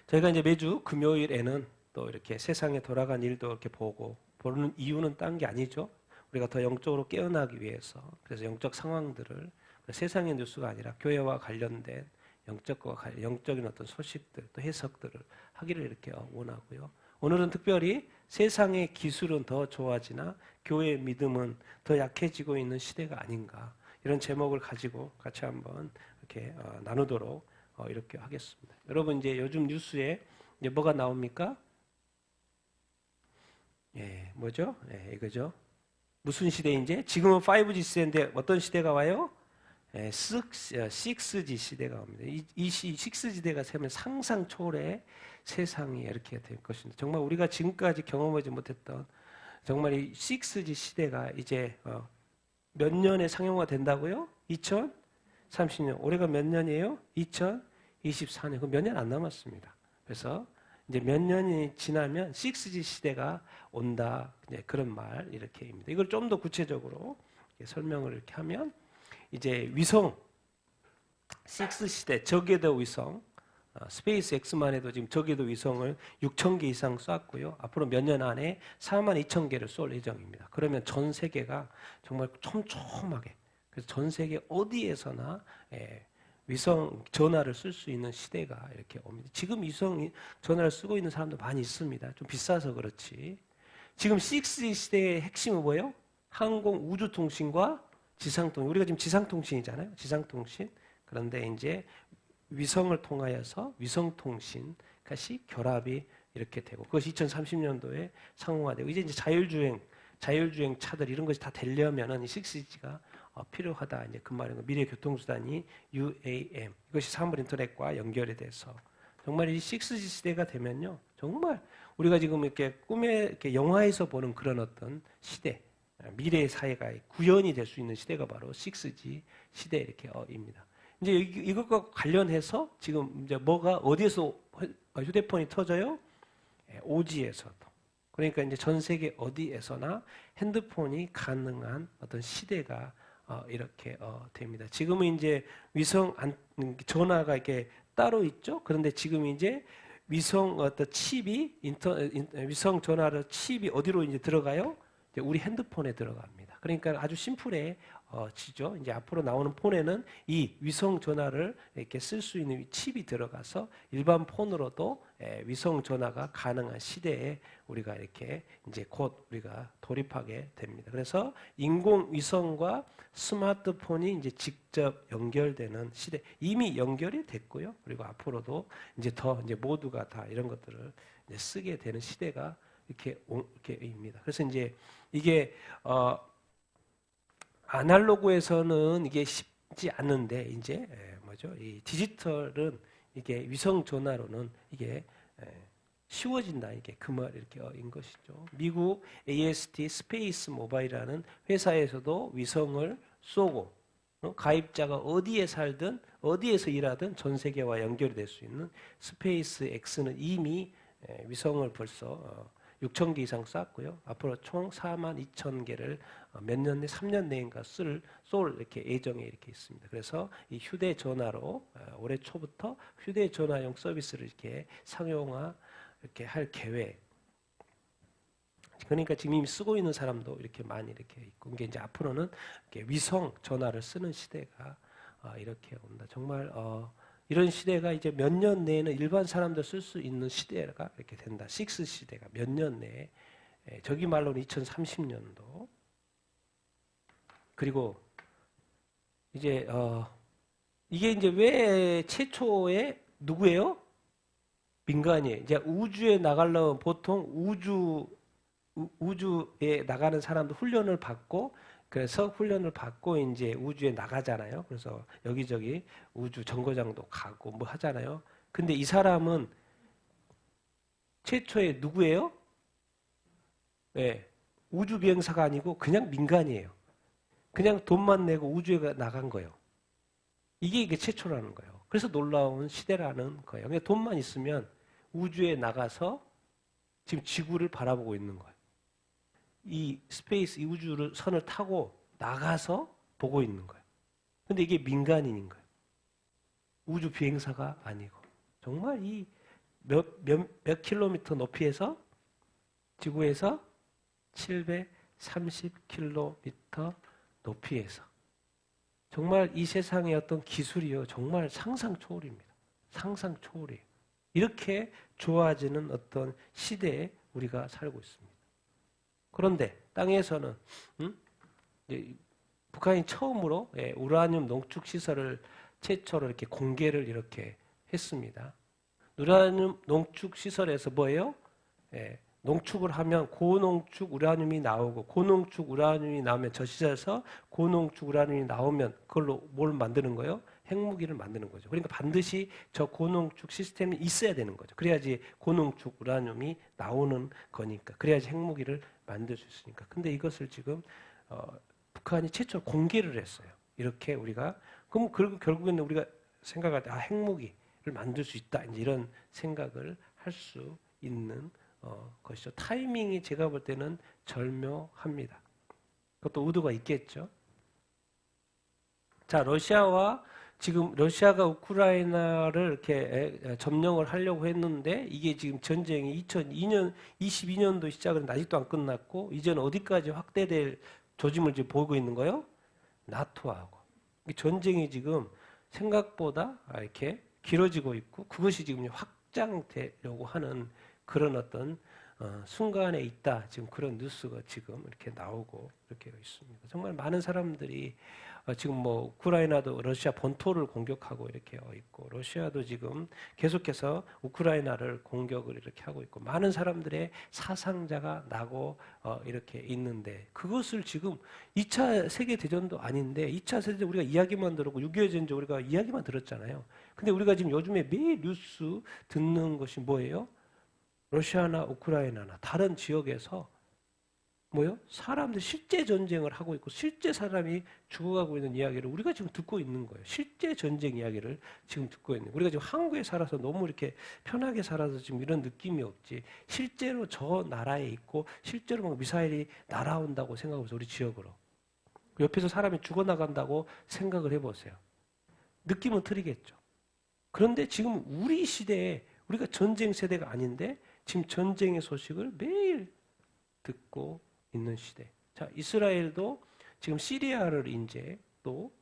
저희가 이제 매주 금요일에는 또 이렇게 세상에 돌아간 일도 이렇게 보는 이유는 딴 게 아니죠. 우리가 더 영적으로 깨어나기 위해서. 그래서 영적 상황들을 세상의 뉴스가 아니라 교회와 관련된 영적인 어떤 소식들 또 해석들을 하기를 이렇게 원하고요. 오늘은 특별히 세상의 기술은 더 좋아지나 교회의 믿음은 더 약해지고 있는 시대가 아닌가, 이런 제목을 가지고 같이 한번 이렇게 나누도록 이렇게 하겠습니다. 여러분, 이제 요즘 뉴스에 이제 뭐가 나옵니까? 예, 뭐죠? 예, 이거죠. 무슨 시대인지? 지금은 5G 시대인데 어떤 시대가 와요? 예, 6G 시대가 옵니다. 이 6G 시대가 되면 상상 초월의 세상이 이렇게 될 것입니다. 정말 우리가 지금까지 경험하지 못했던 정말 이 6G 시대가 이제 몇 년에 상용화 된다고요? 2030년. 올해가 몇 년이에요? 2024년. 그 몇 년 안 남았습니다. 그래서 이제 몇 년이 지나면 6G 시대가 온다. 이제 그런 말 이렇게입니다. 이걸 좀 더 구체적으로 설명을 이렇게 하면 이제 위성 6 시대 저궤도 위성 스페이스 X만 해도 지금 저궤도 위성을 6,000개 이상 쐈고요. 앞으로 몇 년 안에 42,000개를 쏠 예정입니다. 그러면 전 세계가 정말 촘촘하게, 그래서 전 세계 어디에서나 위성 전화를 쓸 수 있는 시대가 이렇게 옵니다. 지금 위성 전화를 쓰고 있는 사람도 많이 있습니다. 좀 비싸서 그렇지. 지금 6G 시대의 핵심은 뭐예요? 항공 우주통신과 지상통신. 우리가 지금 지상통신이잖아요. 지상통신. 그런데 이제 위성을 통하여서 위성통신 같이 결합이 이렇게 되고, 그것이 2030년도에 상용화되고, 이제 자율주행 차들 이런 것이 다 되려면은 이 6G가 필요하다. 이제 그 말인 거. 미래 교통수단이 UAM. 이것이 사물 인터넷과 연결이 돼서 정말 이 6G 시대가 되면요, 정말 우리가 지금 이렇게 꿈에 이렇게 영화에서 보는 그런 어떤 시대, 미래의 사회가 구현이 될 수 있는 시대가 바로 6G 시대 이렇게입니다. 이제 이것과 관련해서 지금 이제 뭐가 어디에서 휴대폰이 터져요? 오지에서도. 그러니까 이제 전 세계 어디에서나 핸드폰이 가능한 어떤 시대가 이렇게 됩니다. 지금은 이제 위성 전화가 이렇게 따로 있죠. 그런데 지금 이제 위성 어떤 칩이 위성 전화로 칩이 어디로 이제 들어가요? 이제 우리 핸드폰에 들어갑니다. 그러니까 아주 심플해지죠. 이제 앞으로 나오는 폰에는 이 위성 전화를 이렇게 쓸 수 있는 칩이 들어가서 일반 폰으로도 위성 전화가 가능한 시대에 우리가 이렇게 이제 곧 우리가 돌입하게 됩니다. 그래서 인공 위성과 스마트폰이 이제 직접 연결되는 시대, 이미 연결이 됐고요. 그리고 앞으로도 이제 더 이제 모두가 다 이런 것들을 이제 쓰게 되는 시대가 이렇게입니다. 그래서 이제 이게 아날로그에서는 이게 쉽지 않은데 이제 뭐죠? 이 디지털은 이게 위성 전화로는 이게 쉬워진다. 이게 그 말 이렇게인 것이죠. 미국 AST 스페이스 모바일이라는 회사에서도 위성을 쏘고 가입자가 어디에 살든 어디에서 일하든 전 세계와 연결이 될 수 있는 스페이스 X는 이미 위성을 벌써 6,000개 이상 쐈고요. 앞으로 총 42,000개를 몇 년 내, 3년 내인가 쏠 이렇게 예정에 이렇게 있습니다. 그래서 이 휴대전화로 올해 초부터 휴대전화용 서비스를 이렇게 상용화 이렇게 할 계획. 그러니까 지금 이미 쓰고 있는 사람도 이렇게 많이 이렇게 있고, 이게 이제 앞으로는 이렇게 위성 전화를 쓰는 시대가 이렇게 온다. 정말 이런 시대가 이제 몇 년 내에는 일반 사람도 쓸 수 있는 시대가 이렇게 된다. 6 시대가 몇 년 내에, 저기 말로는 2030년도. 그리고 이제 이게 이제 왜 최초에 누구예요? 민간이에요. 이제 우주에 나가려면 보통 우주에 나가는 사람도 훈련을 받고, 그래서 훈련을 받고 이제 우주에 나가잖아요. 그래서 여기저기 우주 정거장도 가고 뭐 하잖아요. 근데 이 사람은 최초에 누구예요? 네, 우주 비행사가 아니고 그냥 민간이에요. 그냥 돈만 내고 우주에 나간 거예요. 이게 최초라는 거예요. 그래서 놀라운 시대라는 거예요. 그냥 돈만 있으면 우주에 나가서 지금 지구를 바라보고 있는 거예요. 이 스페이스, 이 우주를 선을 타고 나가서 보고 있는 거예요. 근데 이게 민간인인 거예요. 우주 비행사가 아니고. 정말 이 몇 킬로미터 높이에서? 지구에서 730킬로미터 높이에서. 정말 이 세상의 어떤 기술이요, 정말 상상 초월입니다. 상상 초월이에요. 이렇게 좋아지는 어떤 시대에 우리가 살고 있습니다. 그런데 땅에서는 북한이 처음으로 우라늄 농축 시설을 최초로 이렇게 공개를 이렇게 했습니다. 우라늄 농축 시설에서 뭐예요? 농축을 하면 고농축 우라늄이 나오고, 고농축 우라늄이 나오면 저 시설에서 고농축 우라늄이 나오면 그걸로 뭘 만드는 거예요? 핵무기를 만드는 거죠. 그러니까 반드시 저 고농축 시스템이 있어야 되는 거죠. 그래야지 고농축 우라늄이 나오는 거니까. 그래야지 핵무기를 만들 수 있으니까. 근데 이것을 지금 북한이 최초로 공개를 했어요. 이렇게 우리가, 그럼 결국에는 우리가 생각할 때 핵무기를 만들 수 있다, 이제 이런 생각을 할 수 있는 것이죠. 타이밍이 제가 볼 때는 절묘합니다. 그것도 의도가 있겠죠. 자, 지금 러시아가 우크라이나를 이렇게 점령을 하려고 했는데, 이게 지금 전쟁이 22년도 시작은 아직도 안 끝났고, 이제는 어디까지 확대될 조짐을 지금 보고 있는 거예요? 나토하고. 전쟁이 지금 생각보다 이렇게 길어지고 있고, 그것이 지금 확장되려고 하는 그런 어떤 순간에 있다. 지금 그런 뉴스가 지금 이렇게 나오고 이렇게 있습니다. 정말 많은 사람들이 지금 뭐 우크라이나도 러시아 본토를 공격하고 이렇게 있고, 러시아도 지금 계속해서 우크라이나를 공격을 이렇게 하고 있고, 많은 사람들의 사상자가 나고 이렇게 있는데, 그것을 지금 2차 세계대전도 아닌데, 2차 세계대전 우리가 이야기만 들었고, 6.25 전쟁 우리가 이야기만 들었잖아요. 근데 우리가 지금 요즘에 매일 뉴스 듣는 것이 뭐예요? 러시아나 우크라이나나 다른 지역에서 뭐요? 사람들 실제 전쟁을 하고 있고, 실제 사람이 죽어가고 있는 이야기를 우리가 지금 듣고 있는 거예요. 실제 전쟁 이야기를 지금 듣고 있는 거예요. 우리가 지금 한국에 살아서 너무 이렇게 편하게 살아서 지금 이런 느낌이 없지, 실제로 저 나라에 있고 실제로 막 미사일이 날아온다고 생각해보세요. 우리 지역으로 옆에서 사람이 죽어나간다고 생각을 해보세요. 느낌은 틀리겠죠. 그런데 지금 우리 시대에, 우리가 전쟁 세대가 아닌데 지금 전쟁의 소식을 매일 듣고 있는 시대. 자, 이스라엘도 지금 시리아를 이제 또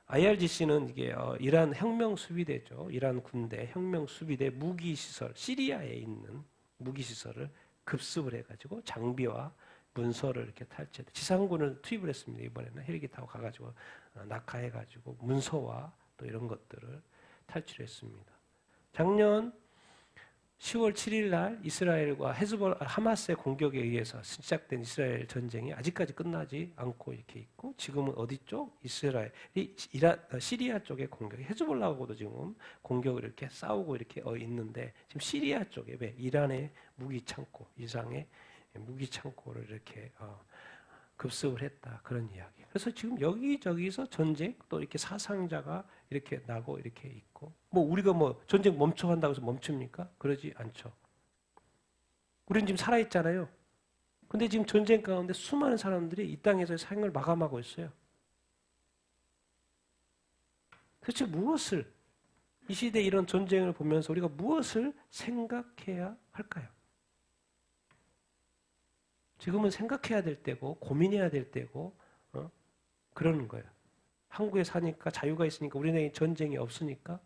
IRGC는 이게 이란 혁명 수비대죠. 이란 군대 혁명 수비대 무기 시설, 시리아에 있는 무기 시설을 급습을 해가지고 장비와 문서를 이렇게 탈취해, 지상군을 투입을 했습니다. 이번에는 헬기 타고 가가지고 낙하해가지고 문서와 또 이런 것들을 탈취했습니다. 작년 10월 7일 날 이스라엘과 하마스의 공격에 의해서 시작된 이스라엘 전쟁이 아직까지 끝나지 않고 이렇게 있고, 지금은 어디 쪽? 시리아 쪽의 공격, 헤즈볼라하고도 지금 공격을 이렇게 싸우고 이렇게 있는데, 지금 시리아 쪽에 왜 이란의 무기 창고, 이상의 무기 창고를 이렇게 급습을 했다, 그런 이야기. 그래서 지금 여기저기서 전쟁, 또 이렇게 사상자가 이렇게 나고 이렇게 있고, 뭐 우리가 뭐 전쟁 멈춰 한다고 해서 멈춥니까? 그러지 않죠. 우리는 지금 살아있잖아요. 근데 지금 전쟁 가운데 수많은 사람들이 이 땅에서 생을 마감하고 있어요. 도대체 무엇을, 이 시대 이런 전쟁을 보면서 우리가 무엇을 생각해야 할까요? 지금은 생각해야 될 때고 고민해야 될 때고 그러는 거예요. 한국에 사니까 자유가 있으니까, 우리나라에 전쟁이 없으니까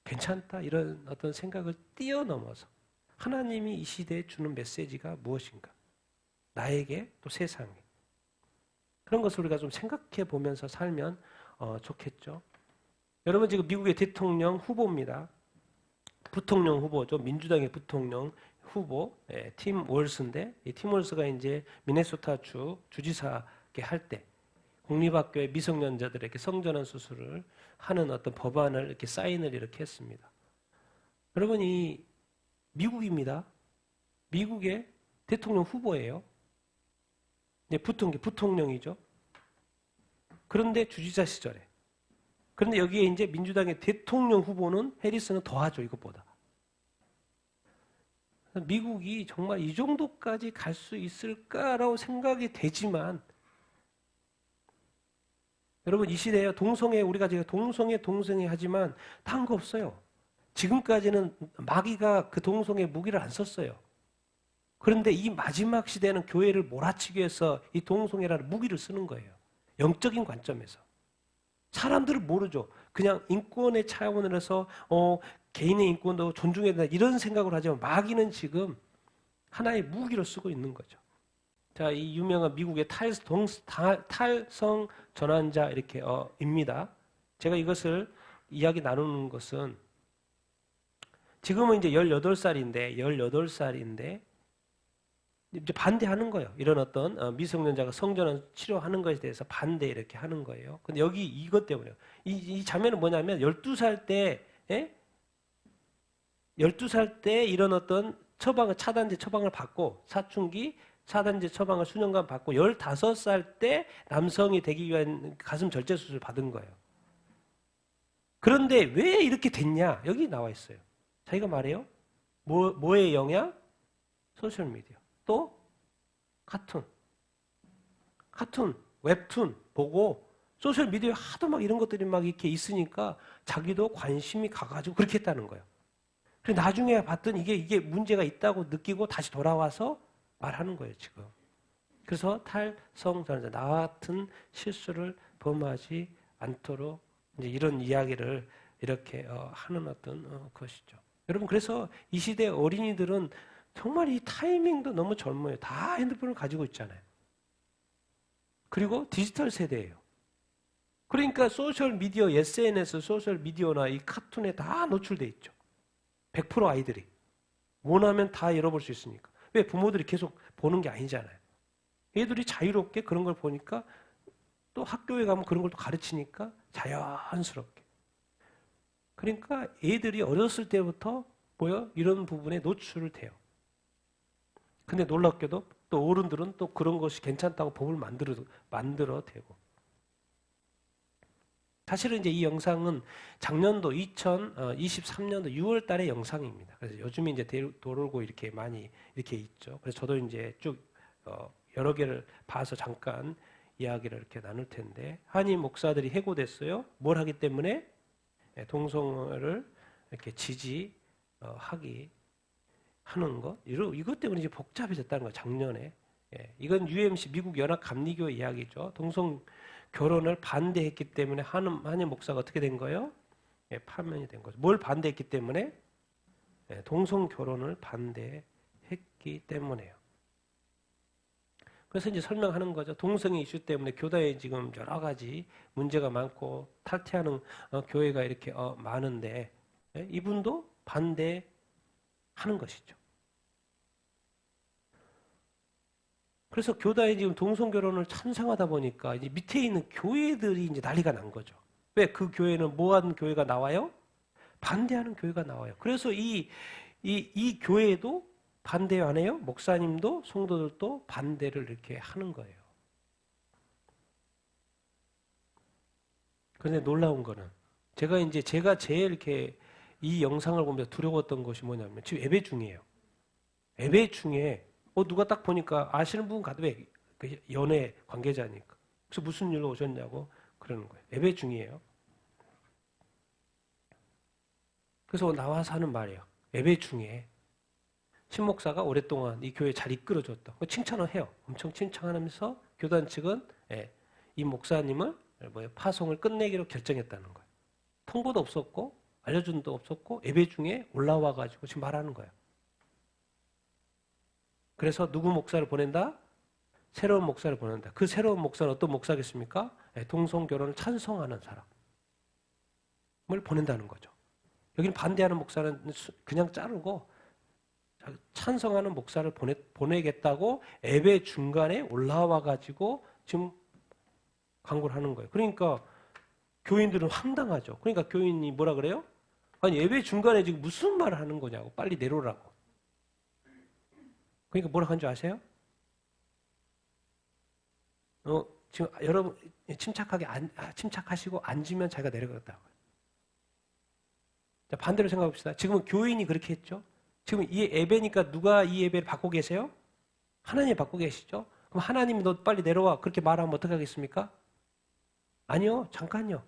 괜찮다, 이런 어떤 생각을 뛰어넘어서 하나님이 이 시대에 주는 메시지가 무엇인가, 나에게 또 세상에, 그런 것을 우리가 좀 생각해 보면서 살면 좋겠죠. 여러분, 지금 미국의 대통령 후보입니다. 부통령 후보죠. 민주당의 부통령 후보, 팀 월스인데, 이 팀 월스가 이제 미네소타주 주지사게 할 때 공립학교의 미성년자들에게 성전환 수술을 하는 어떤 법안을 이렇게 사인을 이렇게 했습니다. 여러분, 이 미국입니다. 미국의 대통령 후보예요. 이제 부통령이죠. 그런데 주지사 시절에. 그런데 여기에 이제 민주당의 대통령 후보는 해리스는 더하죠, 이것보다. 미국이 정말 이 정도까지 갈 수 있을까라고 생각이 되지만, 여러분, 이 시대에 우리가 지금 동성애 하지만 다른 거 없어요. 지금까지는 마귀가 그 동성애 무기를 안 썼어요. 그런데 이 마지막 시대는 교회를 몰아치기 위해서 이 동성애라는 무기를 쓰는 거예요. 영적인 관점에서. 사람들은 모르죠. 그냥 인권의 차원으로 해서 개인의 인권도 존중해야 된다 이런 생각을 하지만 마귀는 지금 하나의 무기로 쓰고 있는 거죠. 자, 이 유명한 미국의 탈성 전환자 이렇게 입니다. 제가 이것을 이야기 나누는 것은 지금은 이제 18살인데 이제 반대하는 거예요. 이런 어떤 미성년자가 성전환 치료하는 것에 대해서 반대 이렇게 하는 거예요. 근데 여기 이것 때문에요. 이 자매는 뭐냐면 12살 때 12살 때 이런 어떤 차단제 처방을 받고 사춘기 차단제 처방을 수년간 받고 15살 때 남성이 되기 위한 가슴 절제 수술을 받은 거예요. 그런데 왜 이렇게 됐냐? 여기 나와 있어요. 자기가 말해요. 뭐의 영향? 소셜미디어. 또 카툰, 웹툰 보고 소셜미디어에 하도 막 이런 것들이 막 이렇게 있으니까 자기도 관심이 가가지고 그렇게 했다는 거예요. 그래서 나중에 봤더니 이게 문제가 있다고 느끼고 다시 돌아와서 말하는 거예요, 지금. 그래서 탈성전환자, 나와 같은 실수를 범하지 않도록 이제 이런 이야기를 이렇게 하는 어떤 것이죠. 여러분, 그래서 이 시대 어린이들은 정말 이 타이밍도 너무 젊어요. 다 핸드폰을 가지고 있잖아요. 그리고 디지털 세대예요. 그러니까 소셜미디어, SNS, 소셜미디어나 이 카툰에 다 노출돼 있죠. 100% 아이들이. 원하면 다 열어볼 수 있으니까. 왜? 부모들이 계속 보는 게 아니잖아요. 애들이 자유롭게 그런 걸 보니까 또 학교에 가면 그런 걸 또 가르치니까 자연스럽게. 그러니까 애들이 어렸을 때부터 이런 부분에 노출을 돼요. 근데 놀랍게도 또 어른들은 또 그런 것이 괜찮다고 법을 만들어 대고. 사실은 이제 이 영상은 작년도 2023년도 6월 달의 영상입니다. 그래서 요즘에 이제 돌고 이렇게 많이 이렇게 있죠. 그래서 저도 이제 쭉 여러 개를 봐서 잠깐 이야기를 이렇게 나눌 텐데, 한인 목사들이 해고됐어요. 뭘 하기 때문에? 동성애를 이렇게 지지하기 하는 것. 이것 때문에 이제 복잡해졌다는 거예요. 작년에. 이건 UMC 미국 연합 감리교 이야기죠. 동성 결혼을 반대했기 때문에 한인 목사가 어떻게 된 거예요? 파면이 된 거죠. 뭘 반대했기 때문에? 동성 결혼을 반대했기 때문에요. 그래서 이제 설명하는 거죠. 동성애 이슈 때문에 교단에 지금 여러 가지 문제가 많고 탈퇴하는 교회가 이렇게 많은데 이분도 반대하는 것이죠. 그래서 교단이 지금 동성 결혼을 찬성하다 보니까 이제 밑에 있는 교회들이 이제 난리가 난 거죠. 왜? 그 교회는 뭐하는 교회가 나와요? 반대하는 교회가 나와요. 그래서 이 교회도 반대 안 해요? 목사님도 성도들도 반대를 이렇게 하는 거예요. 그런데 놀라운 거는 제가 제일 이렇게 이 영상을 보면서 두려웠던 것이 뭐냐면 지금 예배 중이에요. 예배 중에 누가 딱 보니까 아시는 분 가도 왜 연애 관계자니까. 그래서 무슨 일로 오셨냐고 그러는 거예요. 예배 중이에요. 그래서 나와서 하는 말이에요. 예배 중에 신목사가 오랫동안 이 교회 잘 이끌어줬다. 칭찬을 해요. 엄청 칭찬하면서 교단 측은 이 목사님을 파송을 끝내기로 결정했다는 거예요. 통보도 없었고 알려준 도 없었고 예배 중에 올라와가지고 지금 말하는 거예요. 그래서 누구 목사를 보낸다? 새로운 목사를 보낸다. 그 새로운 목사는 어떤 목사겠습니까? 동성 결혼을 찬성하는 사람을 보낸다는 거죠. 여기는 반대하는 목사는 그냥 자르고 찬성하는 목사를 보내겠다고 예배 중간에 올라와가지고 지금 광고를 하는 거예요. 그러니까 교인들은 황당하죠. 그러니까 교인이 뭐라 그래요? 아니 예배 중간에 지금 무슨 말을 하는 거냐고. 빨리 내려오라고. 그러니까 뭐라 한 줄 아세요? 지금 여러분 침착하시고 앉으면 자기가 내려가겠다고. 자, 반대로 생각해봅시다. 지금은 교인이 그렇게 했죠. 지금 이 예배니까 누가 이 예배를 받고 계세요? 하나님이 받고 계시죠? 그럼 하나님이 너 빨리 내려와 그렇게 말하면 어떻게 하겠습니까? 아니요, 잠깐요.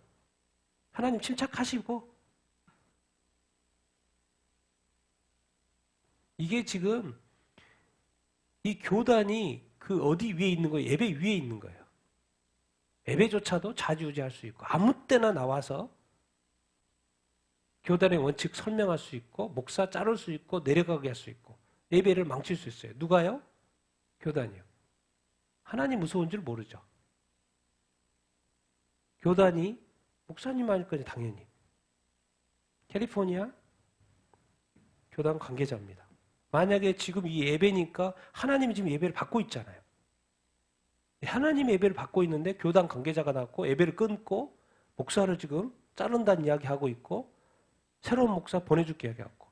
하나님 침착하시고 이게 지금 이 교단이 그 어디 위에 있는 거예요? 예배 위에 있는 거예요. 예배조차도 좌지우지할 수 있고 아무 때나 나와서 교단의 원칙 설명할 수 있고 목사 자를 수 있고 내려가게 할 수 있고 예배를 망칠 수 있어요. 누가요? 교단이요. 하나님 무서운 줄 모르죠. 교단이 목사님 아닐 거죠, 당연히. 캘리포니아 교단 관계자입니다. 만약에 지금 이 예배니까 하나님이 지금 예배를 받고 있잖아요. 하나님 예배를 받고 있는데 교단 관계자가 나왔고 예배를 끊고 목사를 지금 자른다는 이야기하고 있고 새로운 목사 보내줄게 이야기하고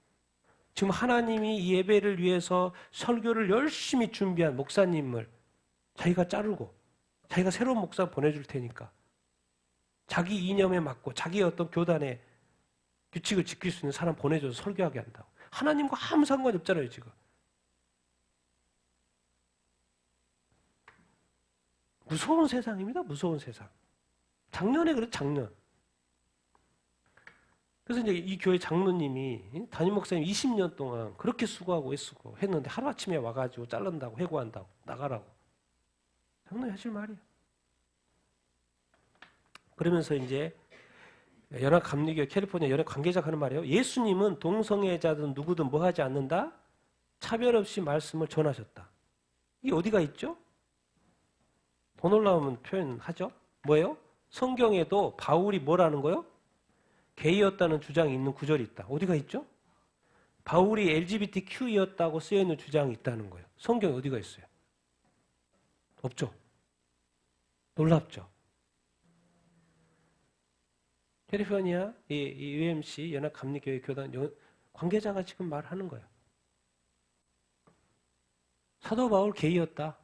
지금 하나님이 이 예배를 위해서 설교를 열심히 준비한 목사님을 자기가 자르고 자기가 새로운 목사 보내줄 테니까 자기 이념에 맞고 자기의 어떤 교단의 규칙을 지킬 수 있는 사람 보내줘서 설교하게 한다고. 하나님과 아무 상관이 없잖아요, 지금. 무서운 세상입니다, 무서운 세상. 작년에 그래도 작년. 그래서 이제 이 교회 장로님이 담임 목사님 20년 동안 그렇게 수고하고 애쓰고 했는데 하루아침에 와가지고 자른다고 해고한다고 나가라고. 장로님 하실 말이야. 그러면서 이제 연합감리교 캘리포니아 연합 관계자가 하는 말이에요. 예수님은 동성애자든 누구든 뭐 하지 않는다? 차별 없이 말씀을 전하셨다. 이게 어디가 있죠? 더 놀라운 표현하죠. 뭐예요? 성경에도 바울이 뭐라는 거요? 게이였다는 주장이 있는 구절이 있다. 어디가 있죠? 바울이 LGBTQ이었다고 쓰여있는 주장이 있다는 거예요. 성경에 어디가 있어요? 없죠. 놀랍죠. 캘리포니아 이 UMC 연합감리교회 교단 관계자가 지금 말하는 거예요. 사도 바울 게이였다.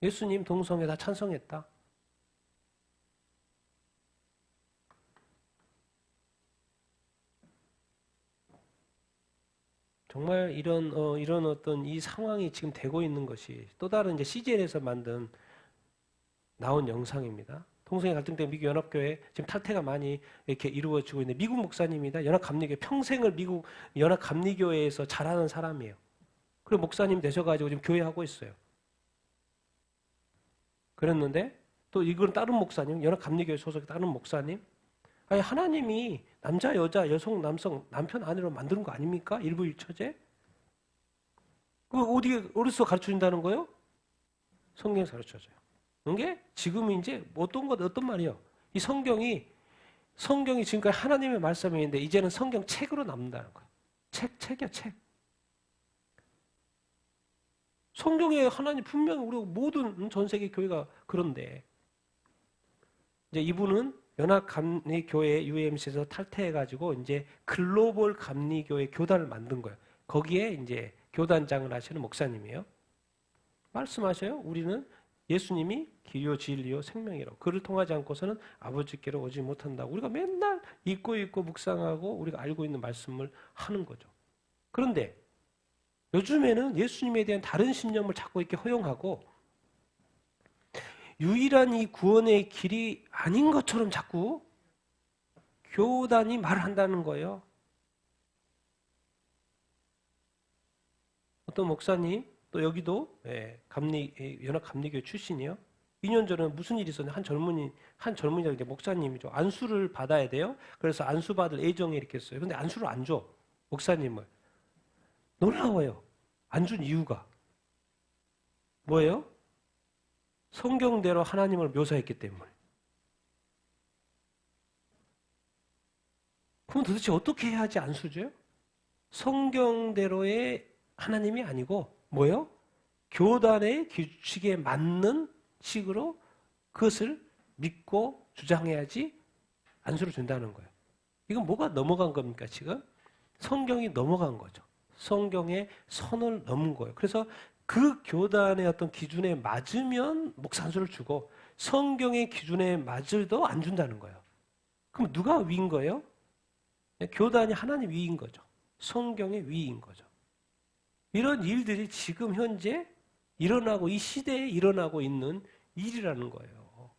예수님 동성애 다 찬성했다. 정말 이런 어떤 이 상황이 지금 되고 있는 것이 또 다른 이제 CGN에서 만든 나온 영상입니다. 동성애 갈등 때문에 미국 연합교회 지금 탈퇴가 많이 이렇게 이루어지고 있는데 미국 목사님입니다. 연합감리교회 평생을 미국 연합감리교회에서 자라는 사람이에요. 그리고 목사님 되셔가지고 지금 교회하고 있어요. 그랬는데 또 이건 다른 목사님, 연합감리교회 소속의 다른 목사님, 아니 하나님이 남자, 여자, 여성, 남성, 남편, 아내로 만드는 거 아닙니까? 일부일처제? 그거 어디서 가르쳐준다는 거예요? 성경에서 가르쳐줘요. 이게 지금 이제 어떤 말이에요? 이 성경이 지금까지 하나님의 말씀인데 이제는 성경 책으로 남는다는 거예요. 책이야, 책. 성경에 하나님 분명히 우리 모든 전 세계 교회가 그런데 이제 이분은 연합감리교회 UMC에서 탈퇴해가지고 이제 글로벌 감리교회 교단을 만든 거예요. 거기에 이제 교단장을 하시는 목사님이에요. 말씀하셔요. 우리는 예수님이 길이요 진리요 생명이라고. 그를 통하지 않고서는 아버지께로 오지 못한다고. 우리가 맨날 읽고 묵상하고 우리가 알고 있는 말씀을 하는 거죠. 그런데 요즘에는 예수님에 대한 다른 신념을 자꾸 이렇게 허용하고 유일한 이 구원의 길이 아닌 것처럼 자꾸 교단이 말한다는 거예요. 어떤 목사님 또 여기도 연합감리교회 출신이요. 2년 전에 무슨 일이 있었는데 한 젊은이가 이제 목사님이죠. 안수를 받아야 돼요. 그래서 안수 받을 예정에 이렇게 했어요. 근데 안수를 안 줘. 목사님을. 놀라워요. 안 준 이유가 뭐예요? 성경대로 하나님을 묘사했기 때문에. 그럼 도대체 어떻게 해야지 안수 줘요? 성경대로의 하나님이 아니고 뭐예요? 교단의 규칙에 맞는 식으로 그것을 믿고 주장해야지 안수를 준다는 거예요. 이건 뭐가 넘어간 겁니까 지금? 성경이 넘어간 거죠. 성경의 선을 넘은 거예요. 그래서 그 교단의 어떤 기준에 맞으면 목사 안수를 주고 성경의 기준에 맞을도 안 준다는 거예요. 그럼 누가 위인 거예요? 교단이 하나님 위인 거죠. 성경의 위인 거죠. 이런 일들이 지금 현재 일어나고 이 시대에 일어나고 있는 일이라는 거예요.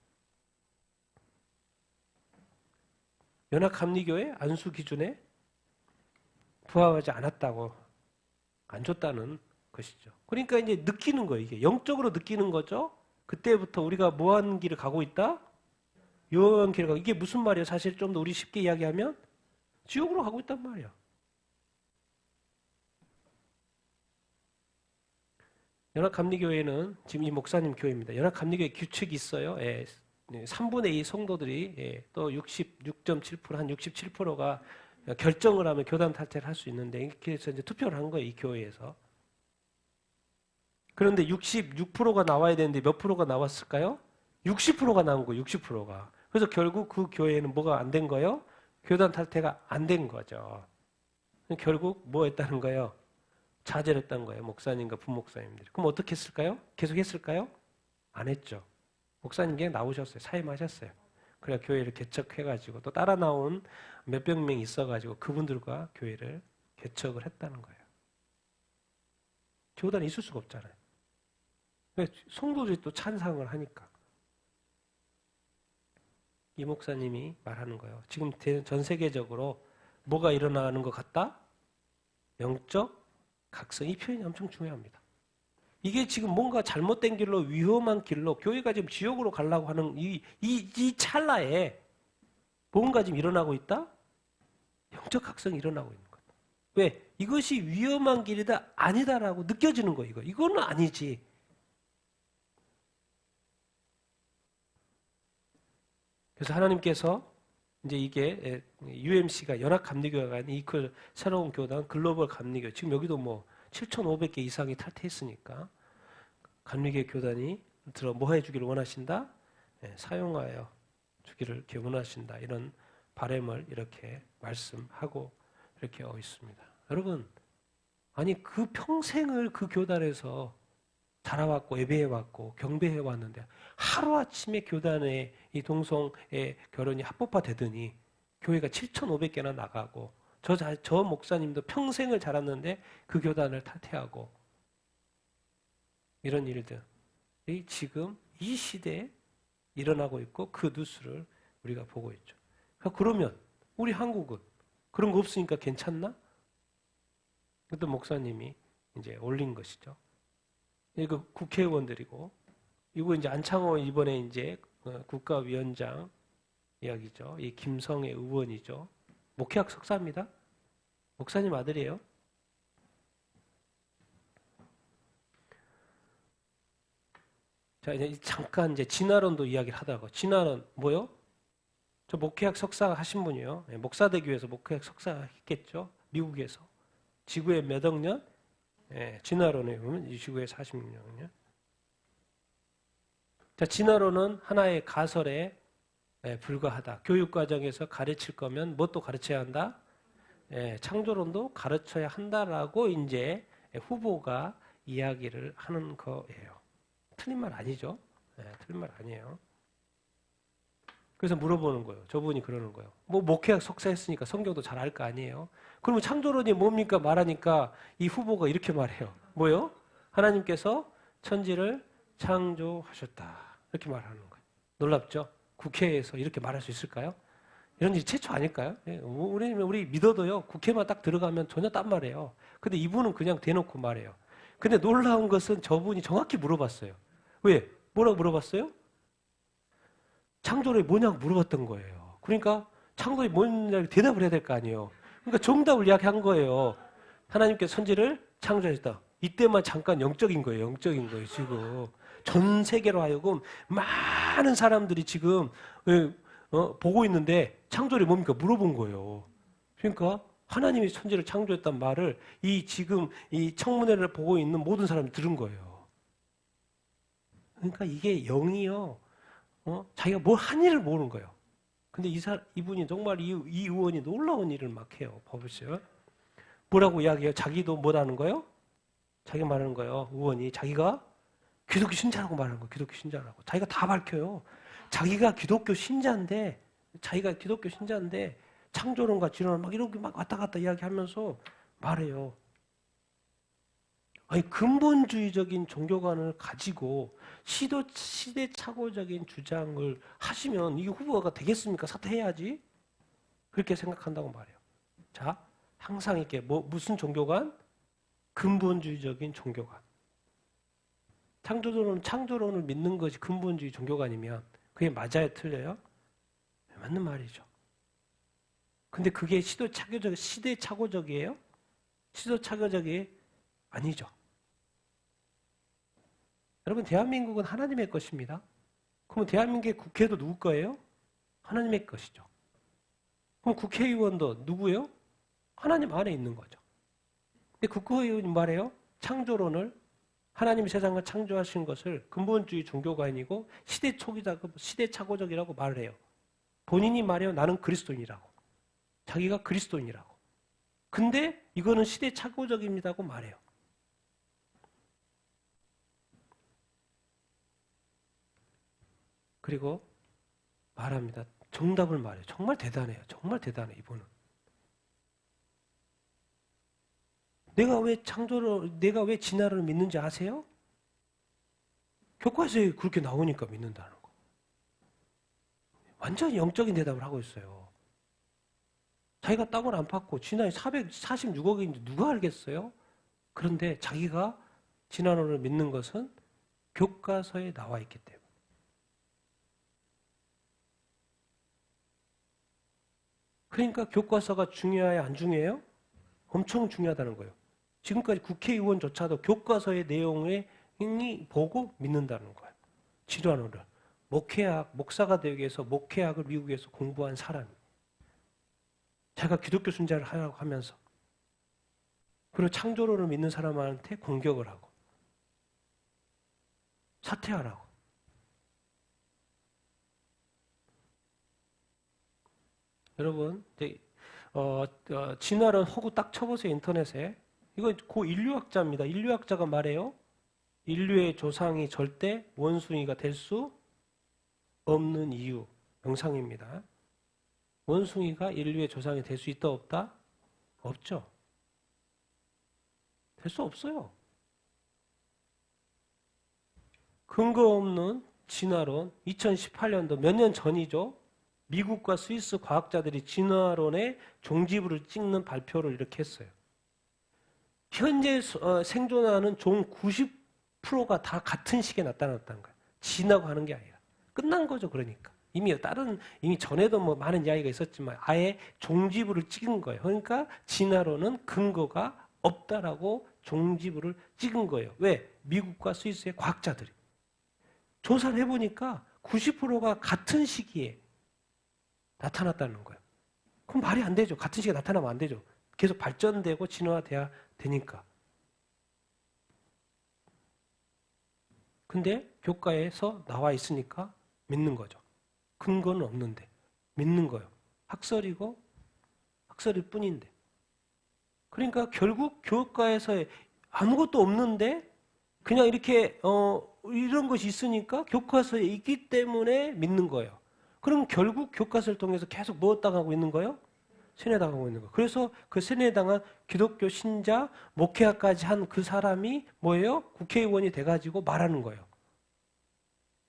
연합감리교회 안수 기준에 부합하지 않았다고 안 줬다는 것이죠. 그러니까 이제 느끼는 거예요. 이게 영적으로 느끼는 거죠. 그때부터 우리가 뭐하는 길을 가고 있다? 요한 길을 가고, 이게 무슨 말이에요? 사실 좀 더 우리 쉽게 이야기하면 지옥으로 가고 있단 말이야. 연합감리교회는 지금 이 목사님 교회입니다. 연합감리교회 규칙이 있어요. 3분의 2 성도들이 또 66.7%, 한 67%가 결정을 하면 교단 탈퇴를 할 수 있는데, 그래서 이제 투표를 한 거예요, 이 교회에서. 그런데 66%가 나와야 되는데 몇 프로가 나왔을까요? 60%가 나온 거예요, 60%가. 그래서 결국 그 교회에는 뭐가 안 된 거예요? 교단 탈퇴가 안 된 거죠. 결국 뭐 했다는 거예요? 자제를 했다는 거예요, 목사님과 부목사님들이. 그럼 어떻게 했을까요? 계속 했을까요? 안 했죠. 목사님 그냥 나오셨어요. 사임하셨어요. 그래 교회를 개척해가지고 또 따라 나온 몇백 명 있어가지고 그분들과 교회를 개척을 했다는 거예요. 교단이 있을 수가 없잖아요. 성도들이 또 찬상을 하니까. 이 목사님이 말하는 거예요. 지금 전 세계적으로 뭐가 일어나는 것 같다? 영적 각성. 이 표현이 엄청 중요합니다. 이게 지금 뭔가 잘못된 길로, 위험한 길로, 교회가 지금 지옥으로 가려고 하는 이 찰나에 뭔가 지금 일어나고 있다? 영적 각성이 일어나고 있는 거다. 왜? 이것이 위험한 길이다, 아니다라고 느껴지는 거예요. 이거는 아니지. 그래서 하나님께서 이제 이게 UMC가 연합감리교회가 아닌 이 새로운 교단 글로벌 감리교, 지금 여기도 뭐 7,500개 이상이 탈퇴했으니까 감리교 교단이 뭐 해주기를 원하신다? 사용하여 주기를 이렇게 원하신다. 이런 바람을 이렇게 말씀하고 이렇게 있습니다. 여러분, 아니 그 평생을 그 교단에서 자라왔고 예배해왔고 경배해왔는데 하루아침에 교단의 이 동성의 결혼이 합법화되더니 교회가 7,500개나 나가고 저 목사님도 평생을 자랐는데 그 교단을 탈퇴하고 이런 일들이 지금 이 시대에 일어나고 있고 그 뉴스를 우리가 보고 있죠. 그러면 우리 한국은 그런 거 없으니까 괜찮나? 그것도 목사님이 이제 올린 것이죠. 이거 국회의원들이고, 이거 이제 안창호 이번에 이제 국가위원장 이야기죠. 이 김성애 의원이죠. 목회학 석사입니다. 목사님 아들이에요. 자, 이제 잠깐 이제 진화론도 이야기를 하다가, 진화론 뭐요? 저 목회학 석사 하신 분이요. 목사대교에서 목회학 석사 했겠죠. 미국에서. 지구의 몇 억 년? 진화론에 보면 이 지구의 46년. 자, 진화론은 하나의 가설에 불과하다. 교육 과정에서 가르칠 거면 뭣도 가르쳐야 한다? 창조론도 가르쳐야 한다라고 이제 후보가 이야기를 하는 거예요. 틀린 말 아니죠? 틀린 말 아니에요. 그래서 물어보는 거예요. 저분이 그러는 거예요. 뭐 목회학 석사했으니까 성경도 잘 알 거 아니에요? 그러면 창조론이 뭡니까 말하니까 이 후보가 이렇게 말해요. 뭐요? 하나님께서 천지를 창조하셨다. 이렇게 말하는 거예요. 놀랍죠? 국회에서 이렇게 말할 수 있을까요? 이런 일이 최초 아닐까요? 우리 믿어도요, 국회만 딱 들어가면 전혀 딴 말이에요. 근데 이분은 그냥 대놓고 말해요. 근데 놀라운 것은 저분이 정확히 물어봤어요. 왜? 뭐라고 물어봤어요? 창조론이 뭐냐고 물어봤던 거예요. 그러니까 창조론이 뭐냐고 대답을 해야 될 거 아니에요. 그러니까 정답을 이야기한 거예요. 하나님께서 천지를 창조하셨다. 이때만 잠깐 영적인 거예요. 영적인 거예요. 지금 전 세계로 하여금 많은 사람들이 지금 보고 있는데 창조론이 뭡니까? 물어본 거예요. 그러니까 하나님이 천지를 창조했단 말을 지금 이 청문회를 보고 있는 모든 사람이 들은 거예요. 그러니까 이게 영이요. 자기가 뭘 한 일을 모르는 거예요. 근데 이분이 정말 이 의원이 놀라운 일을 막 해요. 봐보세요. 뭐라고 이야기해요? 자기도 뭐라는 거예요? 자기가 말하는 거예요. 의원이 자기가 기독교 신자라고 말하는 거예요. 기독교 신자라고. 자기가 다 밝혀요. 자기가 기독교 신자인데 창조론과 진화론 막 이렇게 막 왔다 갔다 이야기하면서 말해요. 아니 근본주의적인 종교관을 가지고 시대착오적인 주장을 하시면 이게 후보가 되겠습니까? 사퇴해야지. 그렇게 생각한다고 말해요. 자, 항상 이렇게 무슨 종교관? 근본주의적인 종교관. 창조론을 믿는 것이 근본주의 종교관이면 그게 맞아요, 틀려요? 맞는 말이죠. 근데 그게 시대착오적이에요? 시대착오적이 아니죠. 여러분, 대한민국은 하나님의 것입니다. 그럼 대한민국의 국회도 누구 거예요? 하나님의 것이죠. 그럼 국회의원도 누구예요? 하나님 안에 있는 거죠. 근데 국회의원이 말해요. 창조론을 하나님이 세상을 창조하신 것을 근본주의 종교관이고 시대착오적이라고 말을 해요. 본인이 말해요. 나는 그리스도인이라고. 자기가 그리스도인이라고. 근데 이거는 시대착오적입니다고 말해요. 그리고 말합니다. 정답을 말해요. 정말 대단해요. 정말 대단해, 이분은. 내가 왜 진화를 믿는지 아세요? 교과서에 그렇게 나오니까 믿는다는 거. 완전히 영적인 대답을 하고 있어요. 자기가 땅을 안 팠고 진화에 446억인지 누가 알겠어요? 그런데 자기가 진화론을 믿는 것은 교과서에 나와 있기 때문에. 그러니까 교과서가 중요해요? 안 중요해요? 엄청 중요하다는 거예요. 지금까지 국회의원조차도 교과서의 내용을 보고 믿는다는 거예요. 진화론을. 목사가 되기 위해서 목회학을 미국에서 공부한 사람이. 자기가 기독교 순자를 하라고 하면서. 그리고 창조론을 믿는 사람한테 공격을 하고. 사퇴하라고. 여러분, 진화론 허구 딱 쳐보세요, 인터넷에. 이거 고 인류학자입니다. 인류학자가 말해요. 인류의 조상이 절대 원숭이가 될 수 없는 이유. 영상입니다. 원숭이가 인류의 조상이 될 수 있다, 없다? 없죠. 될 수 없어요. 근거 없는 진화론, 2018년도 몇 년 전이죠. 미국과 스위스 과학자들이 진화론의 종지부를 찍는 발표를 이렇게 했어요. 현재 생존하는 종 90%가 다 같은 시기에 나타났다는 거예요. 지나고 하는 게 아니라. 끝난 거죠, 그러니까. 이미 전에도 뭐 많은 이야기가 있었지만 아예 종지부를 찍은 거예요. 그러니까 진화론은 근거가 없다라고 종지부를 찍은 거예요. 왜? 미국과 스위스의 과학자들이. 조사를 해보니까 90%가 같은 시기에 나타났다는 거예요. 그럼 말이 안 되죠. 같은 시기에 나타나면 안 되죠. 계속 발전되고 진화돼야 되니까. 근데 교과에서 나와 있으니까 믿는 거죠. 근거는 없는데 믿는 거예요. 학설일 뿐인데. 그러니까 결국 교과에서 아무것도 없는데 그냥 이렇게 이런 것이 있으니까 교과서에 있기 때문에 믿는 거예요. 그럼 결국 교과서를 통해서 계속 뭐 당하고 있는 거예요? 세뇌당하고 있는 거예요. 그래서 그 세뇌당한 기독교 신자, 목회학까지 한 그 사람이 뭐예요? 국회의원이 돼가지고 말하는 거예요.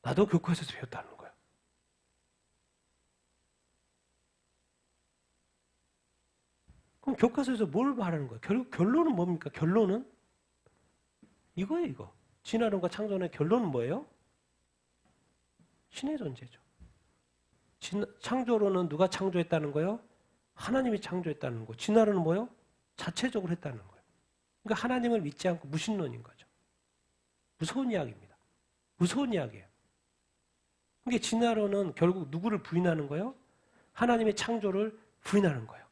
나도 교과서에서 배웠다는 거예요. 그럼 교과서에서 뭘 말하는 거예요? 결론은 뭡니까? 결론은 이거예요, 이거. 진화론과 창조론의 결론은 뭐예요? 신의 존재죠. 창조론은 누가 창조했다는 거예요? 하나님이 창조했다는 거. 진화론은 뭐예요? 자체적으로 했다는 거예요. 그러니까 하나님을 믿지 않고 무신론인 거죠. 무서운 이야기입니다. 무서운 이야기예요. 그러니까 진화론은 결국 누구를 부인하는 거예요? 하나님의 창조를 부인하는 거예요.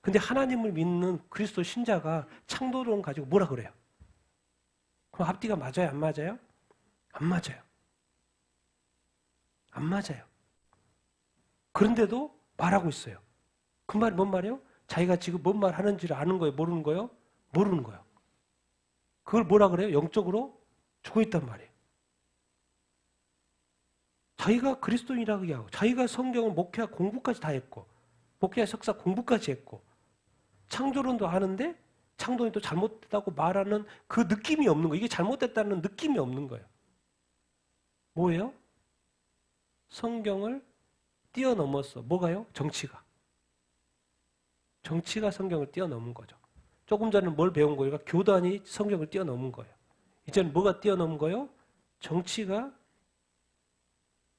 근데 하나님을 믿는 그리스도 신자가 창조론 가지고 뭐라 그래요? 그럼 앞뒤가 맞아요? 안 맞아요? 안 맞아요. 안 맞아요. 그런데도 말하고 있어요. 그 말이 뭔 말이에요? 자기가 지금 뭔 말 하는지를 아는 거예요? 모르는 거예요? 모르는 거예요. 그걸 뭐라 그래요? 영적으로 죽어 있단 말이에요. 자기가 그리스도인이라고 얘기하고 자기가 성경을 목회학 공부까지 다 했고 목회학 석사 공부까지 했고 창조론도 하는데 창조론이 또 잘못됐다고 말하는 그 느낌이 없는 거예요. 이게 잘못됐다는 느낌이 없는 거예요. 뭐예요? 성경을 뛰어넘었어. 뭐가요? 정치가. 정치가 성경을 뛰어넘은 거죠. 조금 전에 뭘 배운 거예요? 교단이 성경을 뛰어넘은 거예요. 이제는 뭐가 뛰어넘은 거예요? 정치가